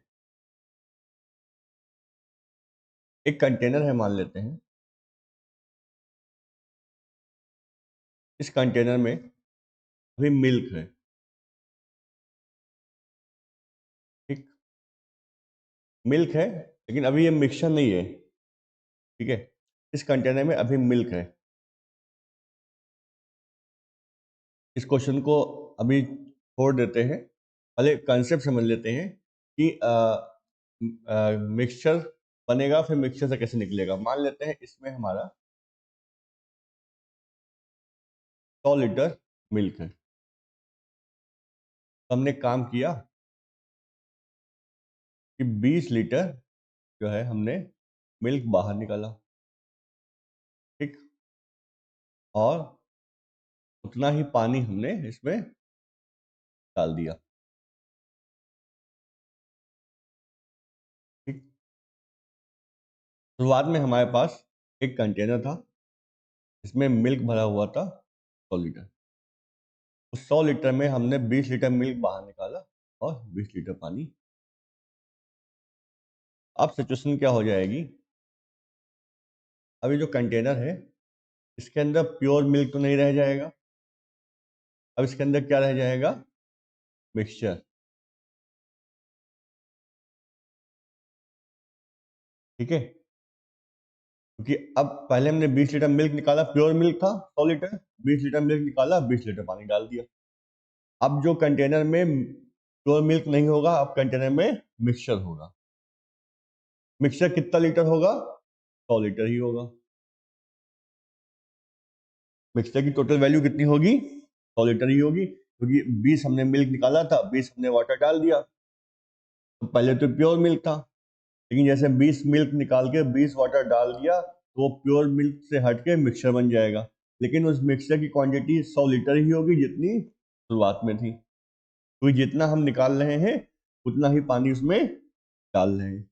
एक कंटेनर है मान लेते हैं, इस कंटेनर में अभी मिल्क है, ठीक, मिल्क है, लेकिन अभी ये मिक्सचर नहीं है, ठीक है। इस कंटेनर में अभी मिल्क है। इस क्वेश्चन को अभी छोड़ देते हैं, पहले कंसेप्ट समझ लेते हैं कि मिक्सचर बनेगा, फिर मिक्सचर से कैसे निकलेगा। मान लेते हैं इसमें हमारा 100 लीटर मिल्क है। तो हमने काम किया कि 20 लीटर जो है हमने मिल्क बाहर निकाला, ठीक, और उतना ही पानी हमने इसमें डाल दिया, ठीक। शुरुआत में हमारे पास एक कंटेनर था, इसमें मिल्क भरा हुआ था 100 लीटर। उस 100 लीटर में हमने 20 लीटर मिल्क बाहर निकाला और 20 लीटर पानी। अब सिचुएशन क्या हो जाएगी, अभी जो कंटेनर है इसके अंदर प्योर मिल्क तो नहीं रह जाएगा, अब इसके अंदर क्या रह जाएगा, मिक्सचर, ठीक है। क्योंकि अब पहले हमने 20 लीटर मिल्क निकाला, प्योर मिल्क था 100 लीटर, 20 लीटर मिल्क निकाला, 20 लीटर पानी डाल दिया। अब जो कंटेनर में प्योर मिल्क नहीं होगा, अब कंटेनर में मिक्सचर होगा। मिक्सचर कितना लीटर होगा, 100 लीटर ही होगा। मिक्सचर की टोटल वैल्यू कितनी होगी, 100 लीटर ही होगी, क्योंकि 20 हमने मिल्क निकाला था, 20 हमने वाटर डाल दिया। तो पहले तो प्योर मिल्क था, लेकिन जैसे 20 मिल्क निकाल के 20 वाटर डाल दिया तो वो प्योर मिल्क से हट के मिक्सचर बन जाएगा, लेकिन उस मिक्सचर की क्वांटिटी 100 लीटर ही होगी जितनी शुरुआत में थी, क्योंकि जितना हम निकाल रहे हैं उतना ही पानी उसमें डाल रहे हैं।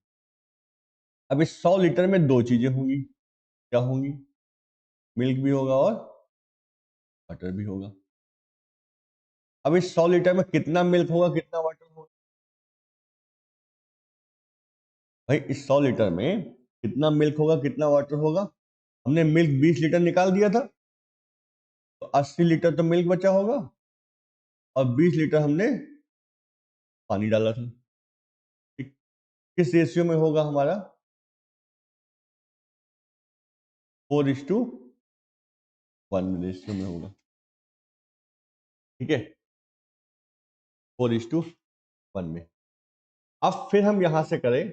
अब इस 100 लीटर में दो चीजें होंगी, क्या होंगी, मिल्क भी होगा और वाटर भी होगा। अब इस 100 लीटर में कितना मिल्क होगा, कितना वाटर होगा, भाई इस 100 लीटर में कितना मिल्क होगा, कितना वाटर होगा। हमने मिल्क 20 लीटर निकाल दिया था, तो 80 लीटर तो मिल्क बचा होगा, और 20 लीटर हमने पानी डाला था। ठीक, किस रेशियो में होगा हमारा? 4:1 रेशियो में होगा। ठीक है, 4:1 में। अब फिर हम यहां से करें,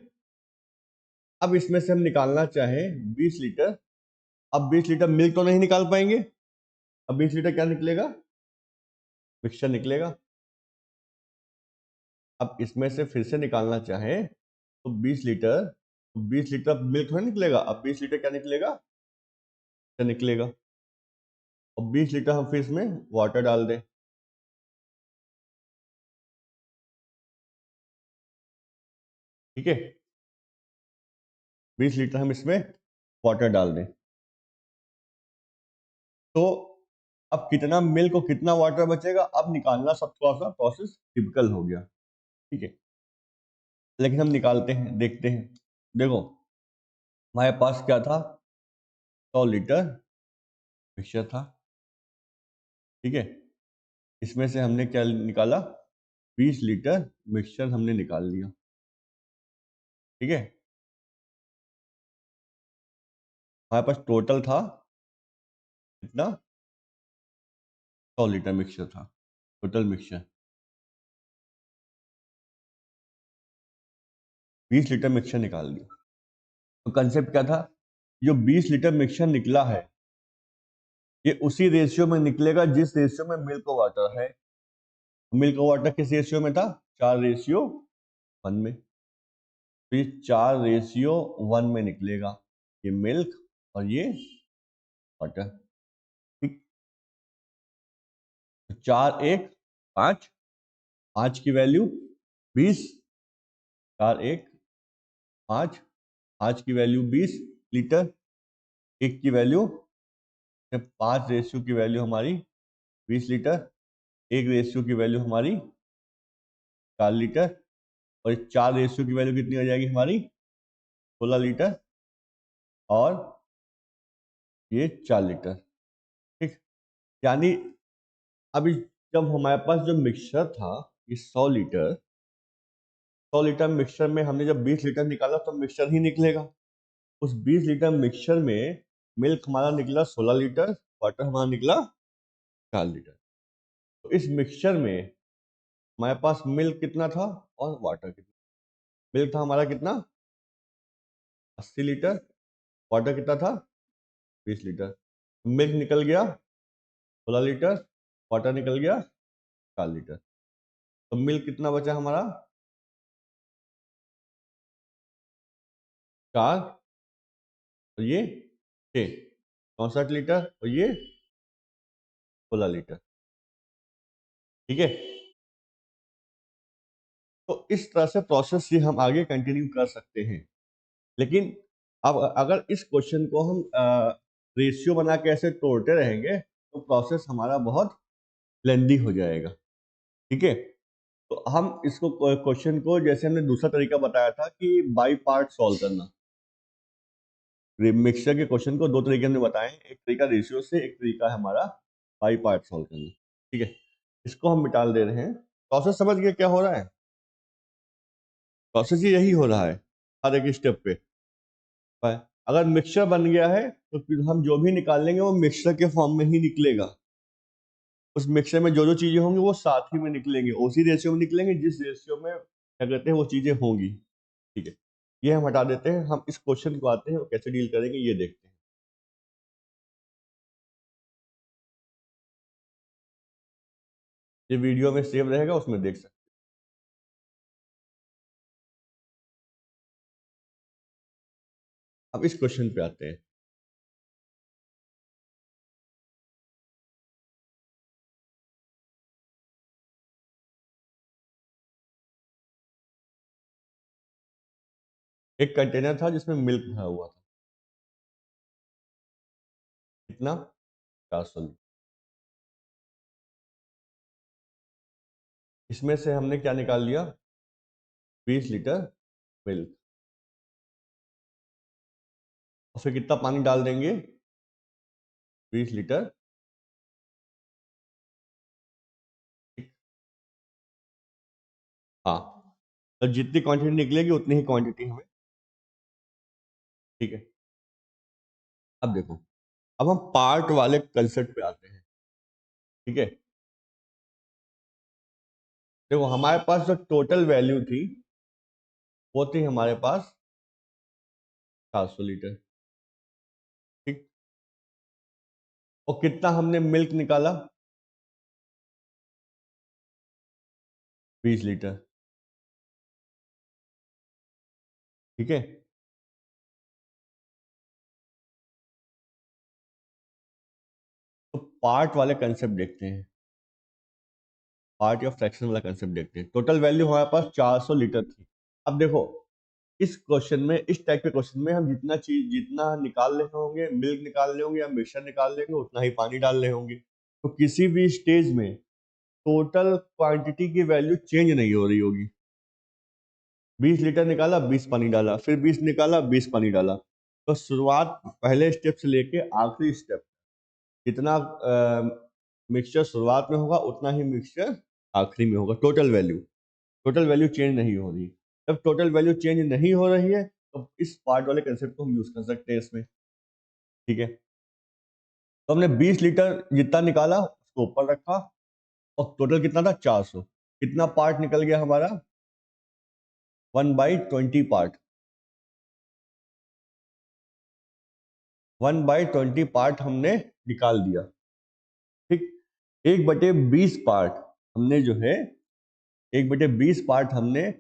अब इसमें से हम निकालना चाहें 20 लीटर। अब 20 लीटर मिल्क तो नहीं निकाल पाएंगे, अब 20 लीटर क्या निकलेगा? मिक्सचर निकलेगा। अब इसमें से फिर से निकालना चाहें तो 20 लीटर, 20 लीटर मिल्क थोड़ा निकलेगा, अब 20 लीटर क्या निकलेगा? क्या निकलेगा? और 20 लीटर हम फिर इसमें वाटर डाल दें। ठीक है, 20 लीटर हम इसमें वाटर डाल दें, तो अब कितना मिल्क और कितना वाटर बचेगा, अब निकालना सब थोड़ा सा प्रोसेस टिपिकल हो गया। ठीक है, लेकिन हम निकालते हैं, देखते हैं। देखो हमारे पास क्या था? 100 लीटर मिक्सचर था। ठीक है, इसमें से हमने क्या निकाला? 20 लीटर मिक्सचर हमने निकाल लिया। ठीक है, हमारे पास टोटल था कितना? 100 लीटर मिक्सचर था, टोटल मिक्सचर। 20 लीटर मिक्सचर निकाल लिया। तो कंसेप्ट क्या था? जो 20 लीटर मिक्सचर निकला है, ये उसी रेशियो में निकलेगा जिस रेशियो में मिल्क और वाटर है। मिल्क और वाटर किस रेशियो में था? 4:1 में। तो ये 4:1 में निकलेगा, ये मिल्क और ये वाटर। ठीक, 4:1:5, 5 की वैल्यू 20, 4:1:5, 5 की वैल्यू 20 लीटर, 1 की वैल्यू 5 रेशियो की वैल्यू हमारी 20 लीटर, 1 रेशियो की वैल्यू हमारी 4 लीटर, और 4 रेशियो की वैल्यू कितनी हो जाएगी हमारी? 16 लीटर, और ये 4 लीटर। ठीक, यानी अभी जब हमारे पास जो मिक्सचर था ये 100 लीटर मिक्सचर में हमने जब 20 लीटर निकाला तो मिक्सचर ही निकलेगा। उस 20 लीटर मिक्सचर में मिल्क हमारा निकला 16 लीटर, वाटर हमारा निकला 4 लीटर। तो इस मिक्सचर में हमारे पास मिल्क कितना था और वाटर कितना? मिल्क था हमारा कितना? 80 लीटर, वाटर कितना था? 20 लीटर। मिल्क निकल गया 16 लीटर, वाटर निकल गया 4 लीटर। तो मिल्क कितना बचा हमारा? 4, और ये 6, 64 लीटर, और ये 16 लीटर। ठीक है, तो इस तरह से प्रोसेस से हम आगे कंटिन्यू कर सकते हैं। लेकिन अब अगर इस क्वेश्चन को हम रेशियो बना के ऐसे तोड़ते रहेंगे तो प्रोसेस हमारा बहुत लेंदी हो जाएगा। ठीक है, तो हम इसको क्वेश्चन को जैसे हमने दूसरा तरीका बताया था कि बाई पार्ट सॉल्व करना। मिक्सचर के क्वेश्चन को दो तरीके हमने बताए, एक तरीका रेशियो से, एक तरीका है हमारा बाई पार्ट सॉल्व करना। ठीक है, इसको हम मिटाल दे रहे हैं। प्रोसेस समझ गए क्या हो रहा है? प्रोसेस यही हो रहा है हर एक स्टेप पे। अगर मिक्सचर बन गया है तो फिर हम जो भी निकालेंगे वो मिक्सचर के फॉर्म में ही निकलेगा। उस मिक्सचर में जो जो चीजें होंगी वो साथ ही में निकलेंगे, उसी रेशियो में निकलेंगे जिस रेशियो में क्या कहते हैं वो चीजें होंगी। ठीक है, ये हम हटा देते हैं। हम इस क्वेश्चन को आते हैं, वो कैसे डील करेंगे ये देखते हैं। ये वीडियो में सेव रहेगा, उसमें देख सकते हैं। अब इस क्वेश्चन पे आते हैं। एक कंटेनर था जिसमें मिल्क भरा हुआ था, कितना? 400 लीटर। इसमें से हमने क्या निकाल लिया? 20 लीटर मिल्क। और फिर कितना पानी डाल देंगे? 20 लीटर। हाँ, तो जितनी क्वांटिटी निकलेगी उतनी ही क्वांटिटी हमें, ठीक है। अब देखो, अब हम पार्ट वाले कंसेप्ट पे आते हैं, ठीक है। देखो हमारे पास जो टोटल वैल्यू थी वो थी हमारे पास 400 लीटर, ठीक। और कितना हमने मिल्क निकाला, 20 लीटर, ठीक है। तो पार्ट वाले कंसेप्ट देखते हैं, पार्ट या फ्रैक्शन वाला कंसेप्ट देखते हैं। टोटल वैल्यू हमारे पास 400 लीटर थी। अब देखो, इस क्वेश्चन में, इस टाइप के क्वेश्चन में हम जितना निकाल रहे होंगे, मिल्क निकाल रहे होंगे या मिक्सचर निकाल लेंगे, उतना ही पानी डाल रहे होंगे। तो किसी भी स्टेज में टोटल क्वांटिटी की वैल्यू चेंज नहीं हो रही होगी। 20 लीटर निकाला, 20 पानी डाला, फिर 20 निकाला, 20 पानी डाला। तो शुरुआत पहले स्टेप से लेके आखिरी स्टेप, जितना मिक्सचर शुरुआत में होगा उतना ही मिक्सचर आखिरी में होगा। टोटल वैल्यू चेंज नहीं हो रही। जब टोटल वैल्यू चेंज नहीं हो रही है तो इस पार्ट वाले कंसेप्ट को हम यूज कर सकते हैं इसमें, ठीक है। तो हमने 20 लीटर जितना निकाला उसको ऊपर रखा, और टोटल कितना था, 400। कितना पार्ट निकल गया हमारा, 1/20 पार्ट। 1/20 पार्ट हमने निकाल दिया, ठीक। 1/20 पार्ट हमने जो है, 1/20 पार्ट हमने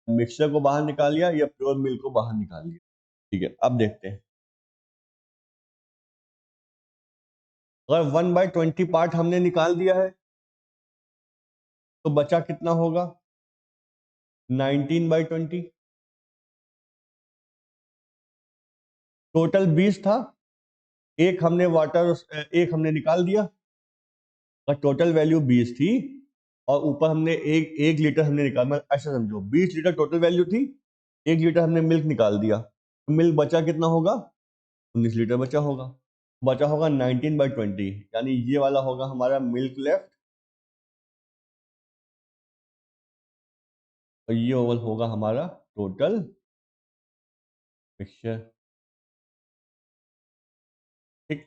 मिक्सचर को बाहर निकाल लिया या प्योर मिल्क को बाहर निकाल लिया, ठीक है। अब देखते हैं, अगर 1/20 पार्ट हमने निकाल दिया है तो बचा कितना होगा, 19/20। टोटल 20 था, एक हमने निकाल दिया, और टोटल वैल्यू 20 थी, और ऊपर हमने एक एक लीटर हमने निकाला। मतलब ऐसा समझो, 20 लीटर टोटल वैल्यू थी, 1 लीटर हमने मिल्क निकाल दिया, तो मिल्क बचा कितना होगा, 19 लीटर बचा होगा। बचा होगा 19/20, यानी ये वाला होगा हमारा मिल्क लेफ्ट, और ये ओवल होगा हमारा टोटल मिक्सचर, ठीक।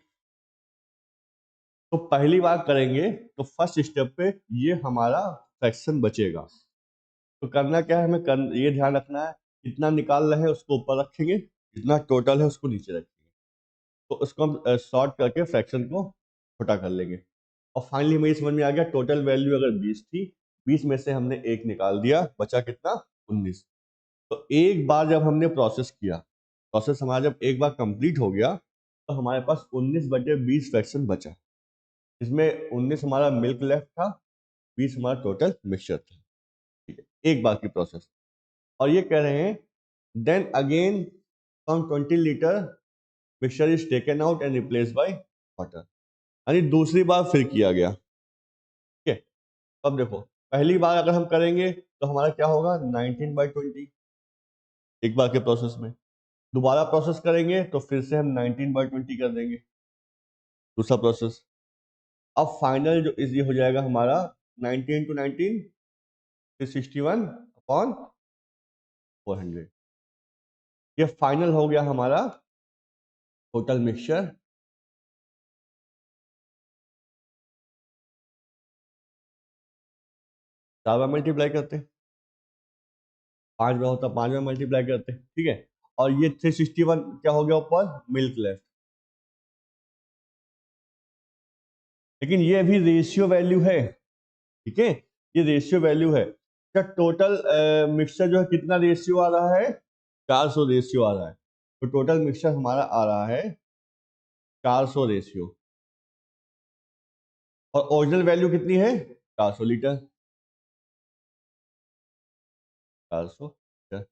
तो पहली बार करेंगे तो फर्स्ट स्टेप पे ये हमारा फ्रैक्शन बचेगा। तो करना क्या है, ये ध्यान रखना है, जितना निकाल रहे हैं उसको ऊपर रखेंगे, जितना टोटल है उसको नीचे रखेंगे। तो उसको हम सॉर्ट करके फ्रैक्शन को छोटा कर लेंगे। और फाइनली मेरी समझ में आ गया, टोटल वैल्यू अगर 20 थी, 20 में से हमने एक निकाल दिया, बचा कितना, 19। तो एक बार जब हमने प्रोसेस किया, प्रोसेस हमारा जब एक बार कंप्लीट हो गया, तो हमारे पास 19/20 फ्रैक्शन बचा। इसमें 19 हमारा मिल्क लेफ्ट था, 20 हमारा टोटल मिक्सचर था, ठीक है। एक बार की प्रोसेस। और ये कह रहे हैं, then again from 20 litre mixture is taken out and replace by water. यानी दूसरी बार फिर किया गया, ठीक है। अब देखो, पहली बार अगर हम करेंगे तो हमारा क्या होगा, 19/20, एक बार के प्रोसेस में। दोबारा प्रोसेस करेंगे तो फिर से हम 19/20 कर देंगे, दूसरा प्रोसेस। अब फाइनल जो इज ये हो जाएगा हमारा 19 × 19 61/400। ये फाइनल हो गया हमारा टोटल मिक्सचर। 4 बार मल्टीप्लाई करते हैं, 5 बार होता, 5 बार मल्टीप्लाई करते हैं, ठीक है। और ये 361 क्या हो गया ऊपर, मिल्क लेफ्ट। लेकिन ये अभी रेशियो वैल्यू है, ठीक है, ये रेशियो वैल्यू है। क्या टोटल मिक्सचर जो है कितना रेशियो आ रहा है, 400 रेशियो आ रहा है। तो टोटल मिक्सचर हमारा आ रहा है 400 रेशियो, और ओरिजिनल वैल्यू कितनी है, 400 लीटर, 400 लीटर।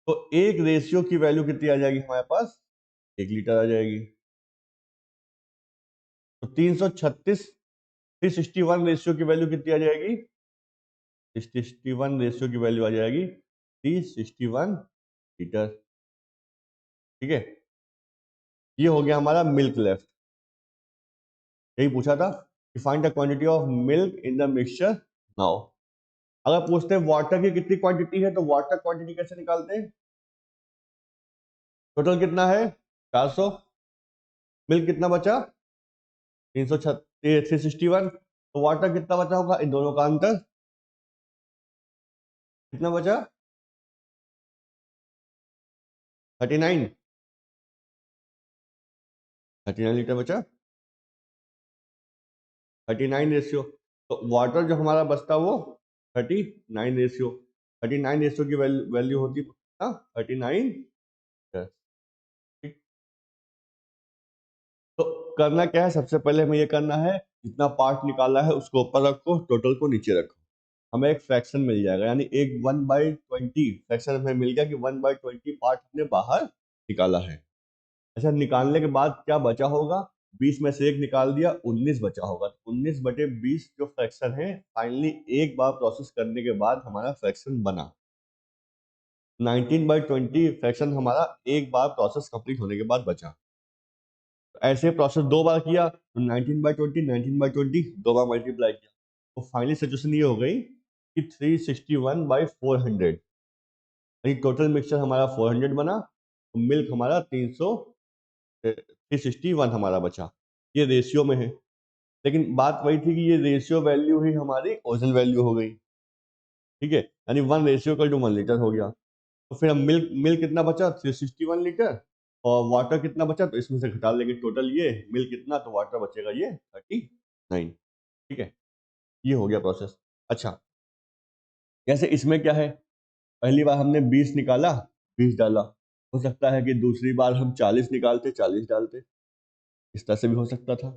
तो एक रेशियो की वैल्यू कितनी आ जाएगी हमारे पास, 1 लीटर आ जाएगी। तो 336, 361 रेशियो की वैल्यू कितनी आ जाएगी, 361 रेशियो की वैल्यू आ जाएगी 361 लीटर, ठीक है। ये हो गया हमारा मिल्क लेफ्ट। यही पूछा था कि find the quantity of milk in the mixture now. अगर पूछते हैं वाटर की कितनी क्वांटिटी है तो वाटर क्वांटिटी कैसे निकालते हैं? टोटल कितना है? 400। मिल्क कितना बचा? 361। तो वाटर कितना बचा होगा? इन दोनों का अंतर कितना बचा? 39। 39 लीटर बचा। 39 रेशियो। तो वाटर जो हमारा बचता वो 39 रेशियो। 39 रेशियो की वैल्यू होती है 39। तो करना क्या है, सबसे पहले हमें ये करना है, जितना पार्ट निकाला है उसको ऊपर रखो, टोटल को नीचे रखो, हमें एक फ्रैक्शन मिल जाएगा, यानी एक 1/20 फ्रैक्शन हमें मिल गया कि 1/20 पार्ट हमने बाहर निकाला है। अच्छा, निकालने के बाद क्या बचा होगा? 20 में से एक निकाल दिया, 19 बचा होगा। तो 19/20 जो फ्रैक्शन है, फाइनली एक बार प्रोसेस करने के बाद हमारा फ्रैक्शन बना। 19/20 फ्रैक्शन हमारा एक बार प्रोसेस कंप्लीट होने के बाद बचा। ऐसे प्रोसेस दो बार किया तो 19/20 दो बार मल्टीप्लाई किया, तो फाइनली सिचुएशन ये हो गई कि 361/400, यानी टोटल मिक्सचर हमारा 400 बना, तो मिल्क हमारा 361 हमारा बचा। ये रेशियो में है, लेकिन बात वही थी कि ये रेशियो वैल्यू ही हमारी ओरिजिनल वैल्यू हो गई। ठीक है, यानी 1:1 हो गया। तो फिर हम मिल्क मिल्क कितना बचा? 361 लीटर। और वाटर कितना बचा? तो इसमें से घटा लेंगे टोटल, ये मिल्क कितना तो वाटर बचेगा ये 39। ठीक है, ये हो गया प्रोसेस। अच्छा, जैसे इसमें क्या है, पहली बार हमने 20 निकाला, 20 डाला, हो सकता है कि दूसरी बार हम 40 निकालते, 40 डालते, इस तरह से भी हो सकता था।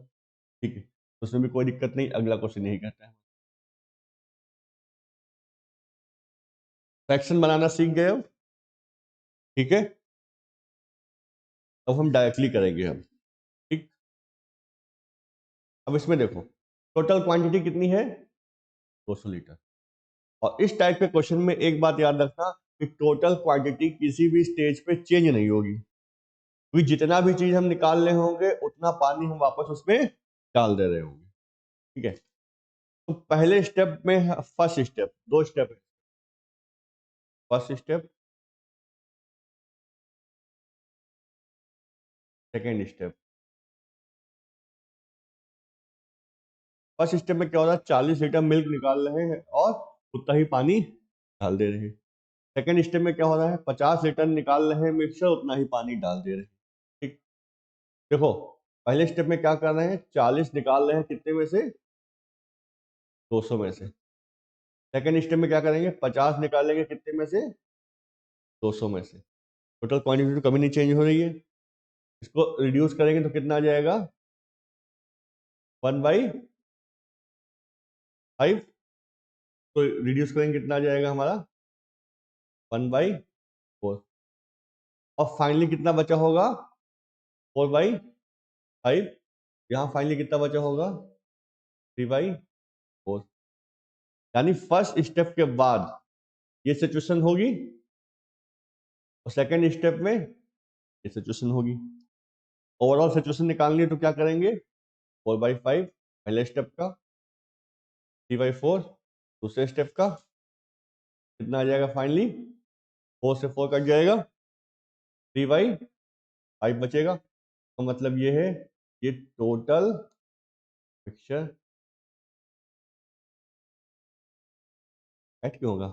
ठीक है, तो उसमें भी कोई दिक्कत नहीं, अगला क्वेश्चन यही कहता है। फ्रैक्शन बनाना सीख गए अब। ठीक है, अब हम डायरेक्टली करेंगे हम। ठीक, अब इसमें देखो, टोटल क्वांटिटी कितनी है? 200 लीटर। और इस टाइप के क्वेश्चन में एक बात याद रखना कि टोटल क्वांटिटी किसी भी स्टेज पे चेंज नहीं होगी, क्योंकि जितना भी चीज हम निकाल रहे होंगे उतना पानी हम वापस उसमें डाल दे रहे होंगे। ठीक है, तो पहले स्टेप में, फर्स्ट स्टेप, दो स्टेप है। First step, second step. First step में क्या हो रहा है, 40 लीटर मिल्क निकाल रहे हैं और उतना ही पानी डाल दे रहे हैं। सेकेंड स्टेप में क्या हो रहा है, 50 लीटर निकाल रहे हैं मिक्सर, उतना ही पानी डाल दे रहे हैं। ठीक, देखो, पहले स्टेप में क्या कर रहे हैं, 40 निकाल रहे हैं कितने में से? 200 में से। सेकेंड स्टेप में क्या करेंगे, 50 निकालेंगे कितने में से? 200 में से। टोटल क्वांटिटी तो कभी नहीं चेंज हो रही है। इसको रिड्यूस करेंगे तो कितना आ जाएगा? 1/5। तो रिड्यूस करेंगे कितना आ जाएगा हमारा? 1/4। और फाइनली कितना बचा होगा? 4/5। यहाँ फाइनली कितना बचा होगा? 3/4। यानी फर्स्ट स्टेप के बाद ये सिचुएशन होगी और सेकेंड स्टेप में ये सिचुएशन होगी। ओवरऑल सिचुएशन निकालनी है तो क्या करेंगे? 4/5 पहले स्टेप का, 3/4 दूसरे स्टेप का, कितना आ जाएगा फाइनली? 4 से 4 कट जाएगा, 3/5 बचेगा। तो मतलब ये है, ये टोटल मिक्सचर ऐड क्यों होगा?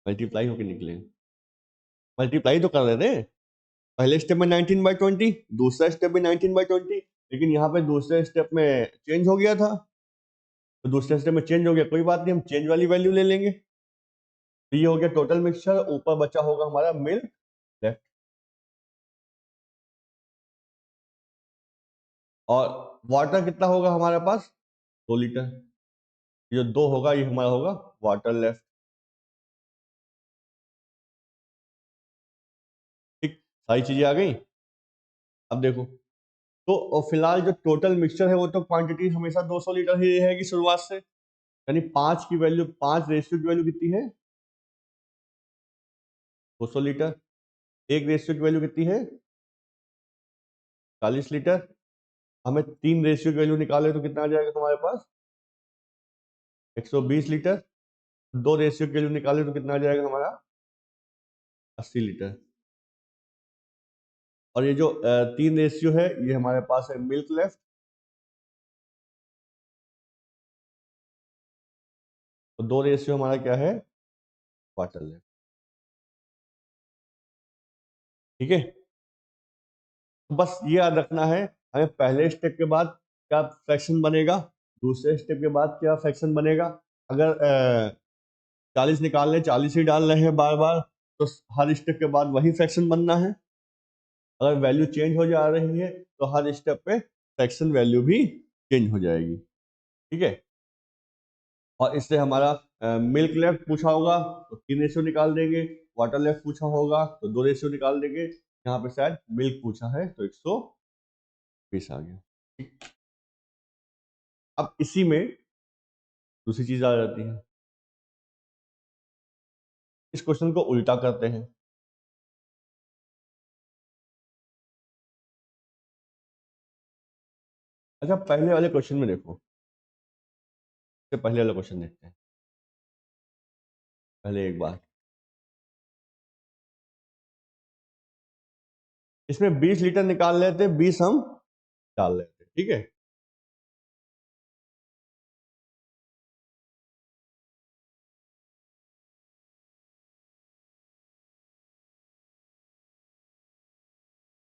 मल्टीप्लाई होके निकले, मल्टीप्लाई तो कर रहे थे। पहले स्टेप में 19/20, दूसरा स्टेप में 19/20, लेकिन यहाँ पे दूसरे स्टेप में चेंज हो गया था, तो दूसरे स्टेप में चेंज हो गया, कोई बात नहीं, हम चेंज वाली वैल्यू ले लेंगे। तो ये हो गया टोटल मिक्सचर, ऊपर बचा होगा हमारा मिल्क लेफ्ट। और वाटर कितना होगा हमारे पास? 2 लीटर। ये जो 2 होगा ये हमारा होगा वाटर लेफ्ट। ठीक, सारी चीजें आ गई। अब देखो, तो फिलहाल जो टोटल मिक्सचर है वो तो क्वांटिटी हमेशा 200 लीटर ही रहेगी शुरुआत से, यानी 5 की वैल्यू, 5 रेशियो की वैल्यू कितनी है? 200 लीटर। एक रेशियो की वैल्यू कितनी है? 40 लीटर। हमें 3 रेशियो की वैल्यू निकाले तो कितना आ जाएगा तुम्हारे पास? 120 लीटर। 2 रेशियो के लिए निकाले तो कितना आ जाएगा हमारा 80 लीटर। और ये जो 3 रेशियो है ये हमारे पास है मिल्क लेफ्ट, तो 2 रेशियो हमारा क्या है वाटर लेफ्ट। ठीक है, तो बस ये याद रखना है हमें पहले स्टेप के बाद क्या फ्रैक्शन बनेगा, दूसरे स्टेप के बाद क्या फ्रैक्शन बनेगा। अगर 40 निकाल लें, 40 ही डाल रहे हैं बार बार, तो हर स्टेप के बाद वही फ्रैक्शन बनना है। अगर वैल्यू चेंज हो जा रही है तो हर स्टेप पे फ्रैक्शन वैल्यू भी चेंज हो जाएगी। ठीक है, और इससे हमारा मिल्क लेफ्ट पूछा होगा तो 3 रेशियो निकाल देंगे, वाटर लेफ्ट पूछा होगा तो 2 रेशियो निकाल देंगे। यहाँ पे शायद मिल्क पूछा है तो 120 आ गया। ठीक, अब इसी में दूसरी चीज आ जाती है, इस क्वेश्चन को उल्टा करते हैं। अच्छा, पहले वाले क्वेश्चन में देखो, इससे पहले वाला क्वेश्चन देखते हैं पहले एक बार। इसमें 20 लीटर निकाल लेते, 20 हम डाल लेते। ठीक है,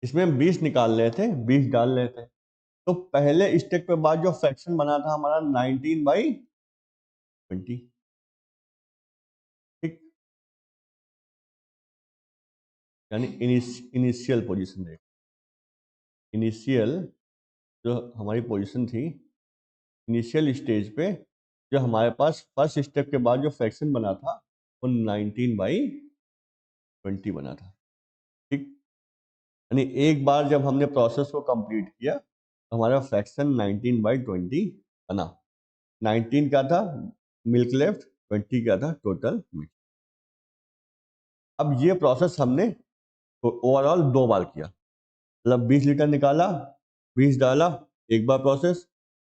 इसमें हम 20 निकाल रहे थे, 20 डाल रहे थे, तो पहले स्टेप के बाद जो फ्रैक्शन बना था हमारा 19/20। ठीक, यानी इनिशियल पोजीशन देख, इनिशियल जो हमारी पोजीशन थी, इनिशियल स्टेज पे जो हमारे पास फर्स्ट स्टेप के बाद जो फ्रैक्शन बना था वो 19/20 बना था। ठीक, यानी एक बार जब हमने प्रोसेस को कंप्लीट किया तो हमारा फ्रैक्शन 19/20 बना। 19 क्या था मिल्क लेफ्ट, 20 क्या था टोटल मिल्क। अब ये प्रोसेस हमने ओवरऑल 2 बार किया, मतलब 20 लीटर निकाला, 20 डाला, एक बार प्रोसेस,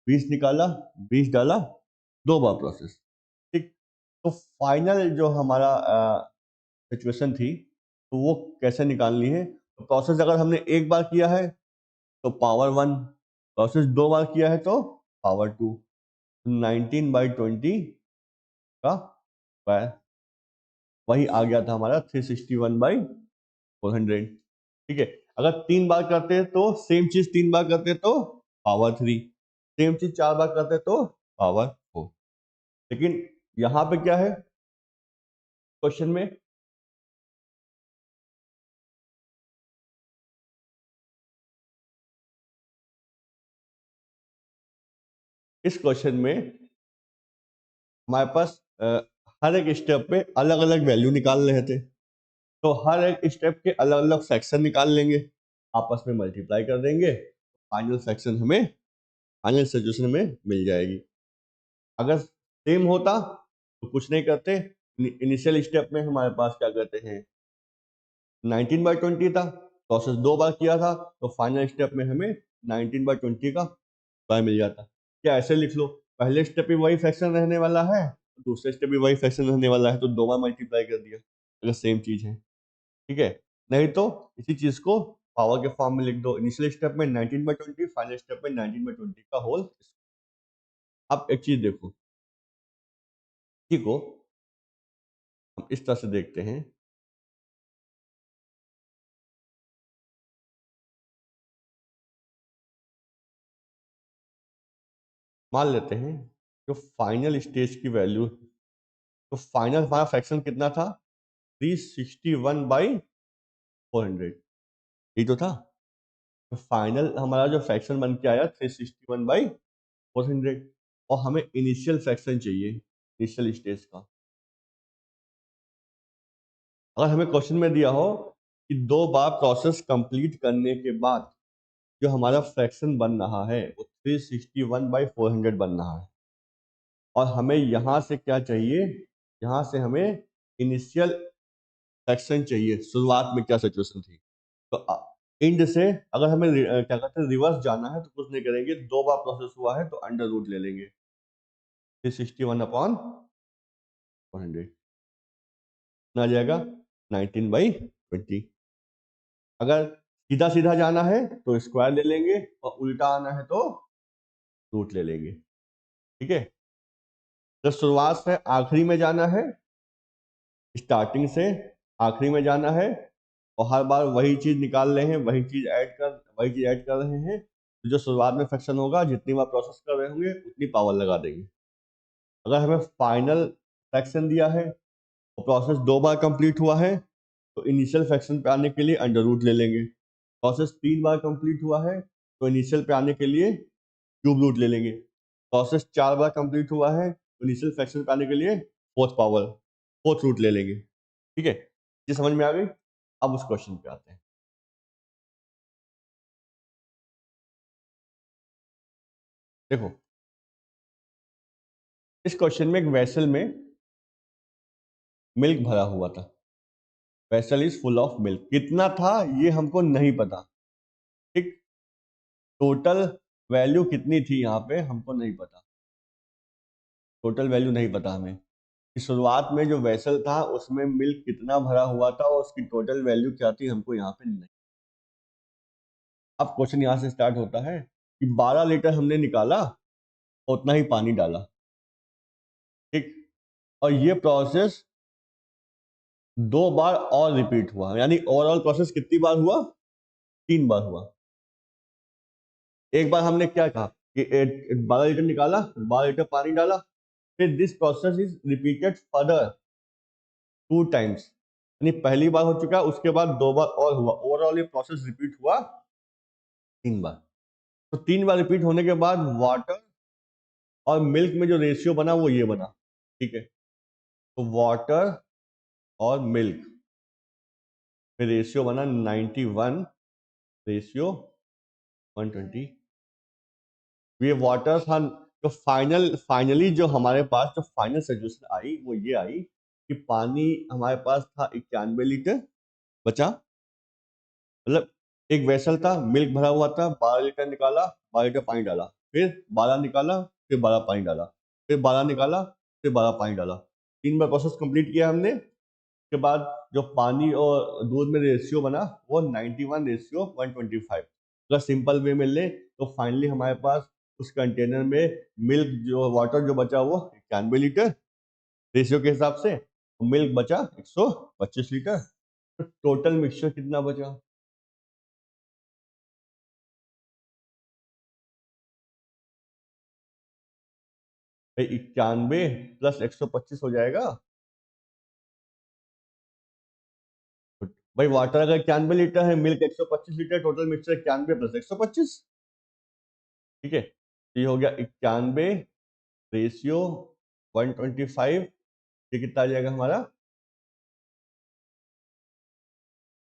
20 निकाला, 20 डाला, 2 बार प्रोसेस। ठीक, तो फाइनल जो हमारा सिचुएशन थी तो वो कैसे निकालनी है। तो प्रोसेस अगर हमने एक बार किया है तो पावर 1, प्रोसेस 2 बार किया है तो पावर 2। 19/20 का स्क्वायर वही आ गया था हमारा 361/400। ठीक है, अगर 3 बार करते तो सेम चीज 3 बार करते तो पावर 3, सेम चीज 4 बार करते तो पावर 4। लेकिन यहाँ पे क्या है क्वेश्चन में, इस क्वेश्चन में हमारे पास हर एक स्टेप पे अलग अलग वैल्यू निकाल रहे थे, तो हर एक स्टेप के अलग अलग फ्रैक्शन निकाल लेंगे, आपस में मल्टीप्लाई कर देंगे, फाइनल फ्रैक्शन हमें फाइनल सिचुएशन में मिल जाएगी। अगर सेम होता तो कुछ नहीं करते, इनिशियल स्टेप में हमारे पास क्या करते हैं 19/20 था, प्रोसेस 2 बार किया था, तो फाइनल स्टेप में हमें 19/20 का स्क्वायर मिल जाता। क्या ऐसे लिख लो, पहले स्टेप भी वही फ्रैक्शन रहने वाला है, दूसरे स्टेप भी वही फ्रैक्शन रहने वाला है, तो 2 बार मल्टीप्लाई कर दिया अगर सेम चीज है। ठीक है, नहीं तो इसी चीज को पावर के फॉर्म में लिख दो, इनिशियल स्टेप में 19/20, फाइनल स्टेप में 19/20 का होल। अब एक चीज देखो, इसी को हम इस तरह से देखते हैं, मान लेते हैं जो फाइनल स्टेज की वैल्यू, तो फाइनल हमारा फ्रैक्शन कितना था 361/400, यही तो था। तो फाइनल हमारा जो फ्रैक्शन बन के आया 361/400, और हमें इनिशियल फ्रैक्शन चाहिए इनिशियल स्टेज का। अगर हमें क्वेश्चन में दिया हो कि 2 बार प्रोसेस कंप्लीट करने के बाद जो हमारा फ्रैक्शन बन रहा है वो 361/400 बन रहा है, और हमें यहाँ से क्या चाहिए, यहाँ से हमें इनिशियल फ्रैक्शन चाहिए, शुरुआत में क्या सिचुएशन थी। तो इंड से अगर हमें क्या कहते हैं रिवर्स जाना है तो कुछ नहीं करेंगे, 2 बार प्रोसेस हुआ है तो अंडर रूट ले लेंगे 361/400। 400 आ जाएगा 19/20। अगर सीधा सीधा जाना है तो स्क्वायर ले लेंगे और उल्टा आना है तो रूट ले लेंगे। ठीक है, तो शुरुआत से आखिरी में जाना है, स्टार्टिंग से आखिरी में जाना है, और हर बार वही चीज निकाल रहे हैं, वही चीज ऐड कर रहे हैं। तो जो शुरुआत में फ्रैक्शन होगा, जितनी बार प्रोसेस कर रहे होंगे उतनी पावर लगा देंगे। अगर हमें फाइनल फ्रैक्शन दिया है और प्रोसेस 2 बार कंप्लीट हुआ है, तो इनिशियल फ्रैक्शन पे आने के लिए अंडर रूट ले लेंगे। प्रोसेस 3 बार कंप्लीट हुआ है तो इनिशियल पे आने के लिए क्यूब रूट ले लेंगे। प्रोसेस 4 बार कंप्लीट हुआ है तो इनिशियल फ्रैक्शन पे आने के लिए फोर्थ रूट ले लेंगे। ठीक है, ये समझ में आ गई। अब उस क्वेश्चन पे आते हैं। देखो, इस क्वेश्चन में एक वेसल में मिल्क भरा हुआ था। Vessel is full of milk. कितना था ये हमको नहीं पता। ठीक, टोटल वैल्यू कितनी थी यहाँ पे हमको नहीं पता। टोटल वैल्यू नहीं पता हमें कि शुरुआत में जो वेसल था उसमें मिल्क कितना भरा हुआ था और उसकी टोटल वैल्यू क्या थी, हमको यहाँ पे नहीं। अब क्वेश्चन यहाँ से स्टार्ट होता है कि 12 लीटर हमने निकाला, उतना ही पानी डाला। ठीक, और ये प्रोसेस 2 बार और रिपीट हुआ, यानी ओवरऑल प्रोसेस कितनी बार हुआ? 3 बार हुआ। एक बार हमने क्या कहा कि 12 लीटर निकाला, 12 लीटर पानी डाला, फिर this process is repeated further 2 times, यानी पहली बार हो चुका, उसके बाद 2 बार और हुआ। ओवरऑल ये प्रोसेस रिपीट हुआ 3 बार। तो 3 बार रिपीट होने के बाद वाटर और मिल्क में जो रेशियो बना वो ये बना। ठीक है, तो वाटर और मिल्क में रेशियो बना 91/120। ये वाटर था। तो फाइनली जो हमारे पास जो फाइनल सिचुएशन आई वो ये आई कि पानी हमारे पास था 91 लीटर बचा। मतलब एक वेसल था, मिल्क भरा हुआ था, 12 लीटर निकाला, 12 लीटर पानी डाला, फिर 12 निकाला, फिर 12 पानी डाला, फिर 12 निकाला, फिर 12 पानी डाला। 3 बार प्रोसेस कंप्लीट किया हमने। उसके बाद जो पानी और दूध में रेशियो बना वो 91/125। अगर सिंपल वे में ले तो फाइनली हमारे पास उस कंटेनर में मिल्क जो वाटर जो बचा वो 91 लीटर रेशियो के हिसाब से, मिल्क बचा 125 लीटर। तो टोटल मिक्सचर कितना बचा? 91 + 125 हो जाएगा। भाई वाटर अगर 91 लीटर है, मिल्क 125 लीटर, टोटल मिक्सचर 91 + 125। ठीक है, तो ये हो गया 91/125। ये कितना आ जाएगा हमारा?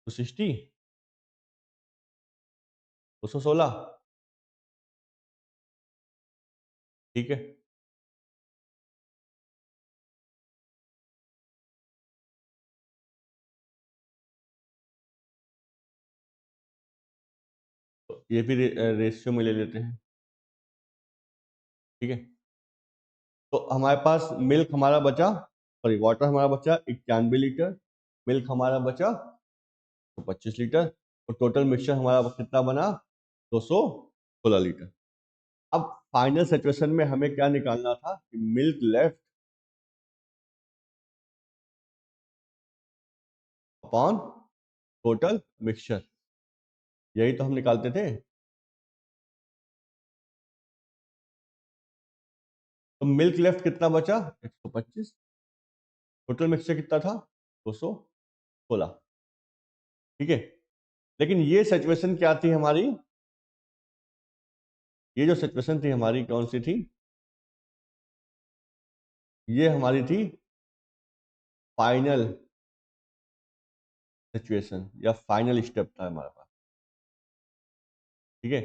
260, 216। ठीक है, तो ये भी रेशियो में ले लेते हैं। ठीक है, तो हमारे पास मिल्क हमारा बचा, सॉरी वाटर हमारा बचा 91 लीटर, मिल्क हमारा बचा 125 लीटर, और टोटल मिक्सचर हमारा कितना बना? 216 लीटर। अब फाइनल सिचुएशन में हमें क्या निकालना था कि milk left upon total mixture, यही तो हम निकालते थे। तो मिल्क लेफ्ट कितना बचा? 125। टोटल मिक्सचर कितना था? 216। ठीक है, लेकिन ये सिचुएशन क्या थी हमारी? ये जो सिचुएशन थी हमारी कौन सी थी? ये हमारी थी फाइनल सिचुएशन या फाइनल स्टेप था हमारे पास। ठीक है,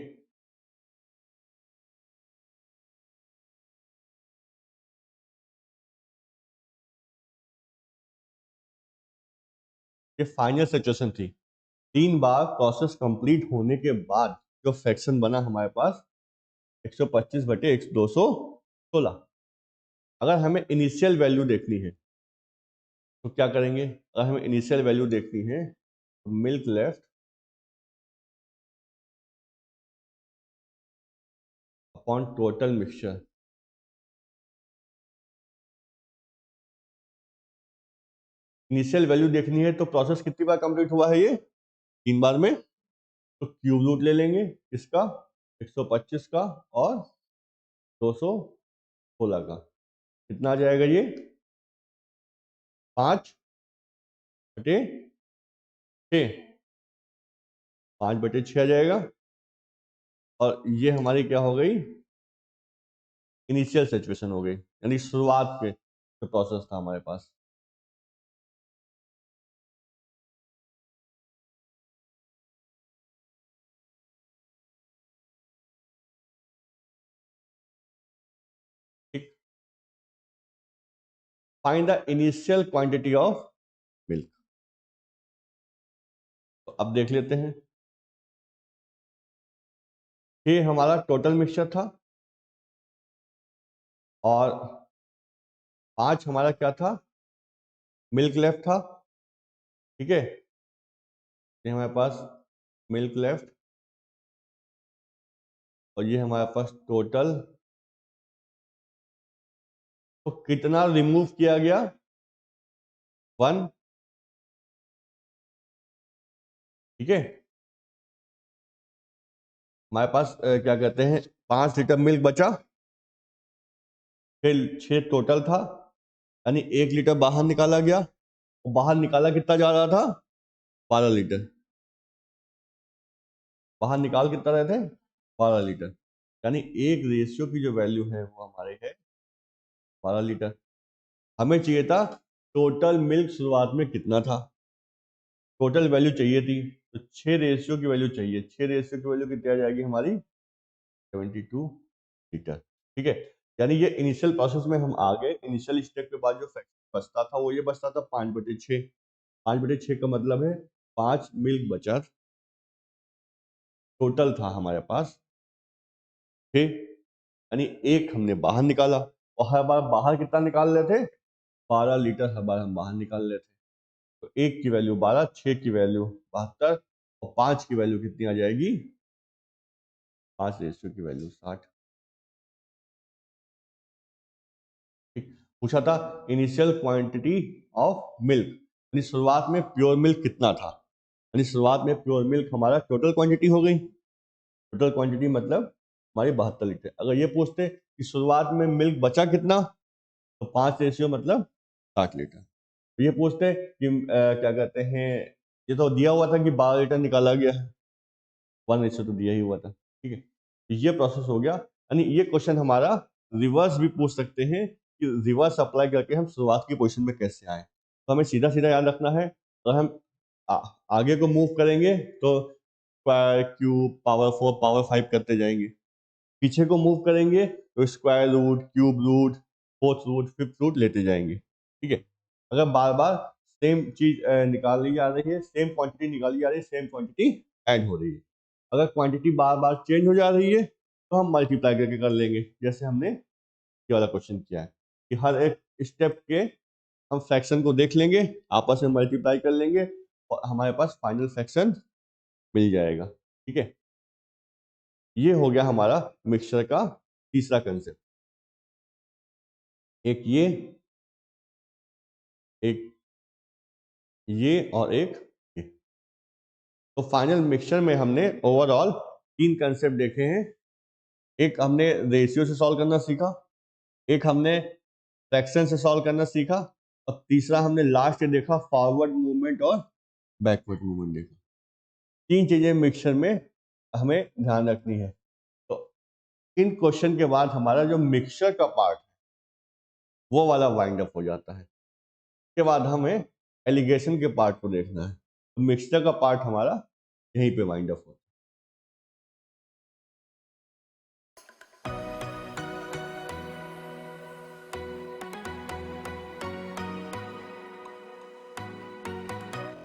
ये फाइनल सिचुएशन थी। 3 बार प्रोसेस कंप्लीट होने के बाद जो फ्रैक्शन बना हमारे पास 125/216। अगर हमें इनिशियल वैल्यू देखनी है तो क्या करेंगे, अगर हमें इनिशियल वैल्यू देखनी है तो milk left upon total mixture. Initial value देखनी है तो प्रोसेस कितनी बार कंप्लीट हुआ है, ये 3 बार में। तो क्यूब रूट ले लेंगे इसका 125 का और 216 का, कितना आ जाएगा ये 5/6, 5/6 आ जाएगा। और ये हमारी क्या हो गई, इनिशियल सिचुएशन हो गई, यानी शुरुआत के जो प्रोसेस था हमारे पास। ठीक, find the initial quantity of milk. तो अब देख लेते हैं, ये हमारा टोटल मिक्सचर था और 5 हमारा क्या था, मिल्क लेफ्ट था। ठीक है, ये हमारे पास मिल्क लेफ्ट और ये हमारे पास टोटल। तो कितना रिमूव किया गया, 1। ठीक है, हमारे पास क्या कहते हैं 5 लीटर मिल्क बचा, फिर 6 टोटल था, यानी 1 लीटर बाहर निकाला गया। और बाहर निकाला कितना जा रहा था, 12 लीटर। बाहर निकाल कितना रहे थे, 12 लीटर, यानी एक रेशियो की जो वैल्यू है वो हमारे है 12 लीटर। हमें चाहिए था टोटल मिल्क शुरुआत में कितना था, टोटल वैल्यू चाहिए थी, तो 6 रेशियो की वैल्यू चाहिए। 6 रेशियो की वैल्यू कितनी आ जाएगी हमारी, 72 लीटर। ठीक है, यानी ये इनिशियल प्रोसेस में हम आ गए। इनिशियल स्टेप के बाद जो फ्रैक्शन बचता था वो ये बचता था 5/6। 5/6 का मतलब है 5 मिल्क बचा टोटल था हमारे पास। ठीक, यानी एक हमने बाहर निकाला, और हर बार बाहर कितना निकाल रहे थे, 12 लीटर हर बार हम बाहर निकाल रहे थे। तो 1 की वैल्यू 12, 6 की वैल्यू 72 और 5 की वैल्यू कितनी आ जाएगी, 5 रेशियो की वैल्यू 60। ठीक, पूछा था इनिशियल क्वांटिटी ऑफ मिल्क, यानी शुरुआत में प्योर मिल्क कितना था, यानी शुरुआत में प्योर मिल्क हमारा टोटल क्वांटिटी हो गई। टोटल क्वांटिटी मतलब हमारी 72 लीटर। अगर ये पूछते कि शुरुआत में मिल्क बचा कितना, तो 5 रेशियो मतलब 60 लीटर। तो ये पूछते कि क्या कहते हैं, ये तो दिया हुआ था कि 12 लीटर निकाला गया है, 1 रेशियो तो दिया ही हुआ था। ठीक है, तो ये प्रोसेस हो गया। यानी ये क्वेश्चन हमारा रिवर्स भी पूछ सकते हैं कि रिवर्स अप्लाई करके हम शुरुआत की पोजीशन में कैसे आए। तो हमें सीधा सीधा याद रखना है, तो हम आ, आगे को मूव करेंगे तो स्क्वायर क्यूब पावर 4 पावर 5 करते जाएंगे। पीछे को मूव करेंगे तो square root cube root fourth root fifth root लेते जाएंगे। ठीक है, अगर बार बार सेम चीज निकाली जा रही है, सेम क्वांटिटी निकाली जा रही है, सेम क्वांटिटी ऐड हो रही है। अगर क्वांटिटी बार बार चेंज हो जा रही है तो हम मल्टीप्लाई करके कर लेंगे, जैसे हमने ये वाला क्वेश्चन किया है कि हर एक स्टेप के हम फ्रैक्शन को देख लेंगे, आपस में मल्टीप्लाई कर लेंगे और हमारे पास फाइनल फ्रैक्शन मिल जाएगा। ठीक है, ये हो गया हमारा मिक्सचर का तीसरा कंसेप्ट। एक ये और एक ये। तो फाइनल मिक्सचर में हमने ओवरऑल 3 कंसेप्ट देखे हैं। एक हमने रेशियो से सॉल्व करना सीखा, एक हमने फ्रैक्शन से सॉल्व करना सीखा, और तीसरा हमने लास्ट में देखा फॉरवर्ड मूवमेंट और बैकवर्ड मूवमेंट देखा। 3 चीजें मिक्सचर में हमें ध्यान रखनी है। तो इन क्वेश्चन के बाद हमारा जो मिक्सचर का पार्ट वो वाला वाइंड अप हो जाता है। के बाद हमें एलिगेशन के पार्ट को देखना है। तो मिक्सचर का पार्ट हमारा यहीं पे वाइंड अप होता है।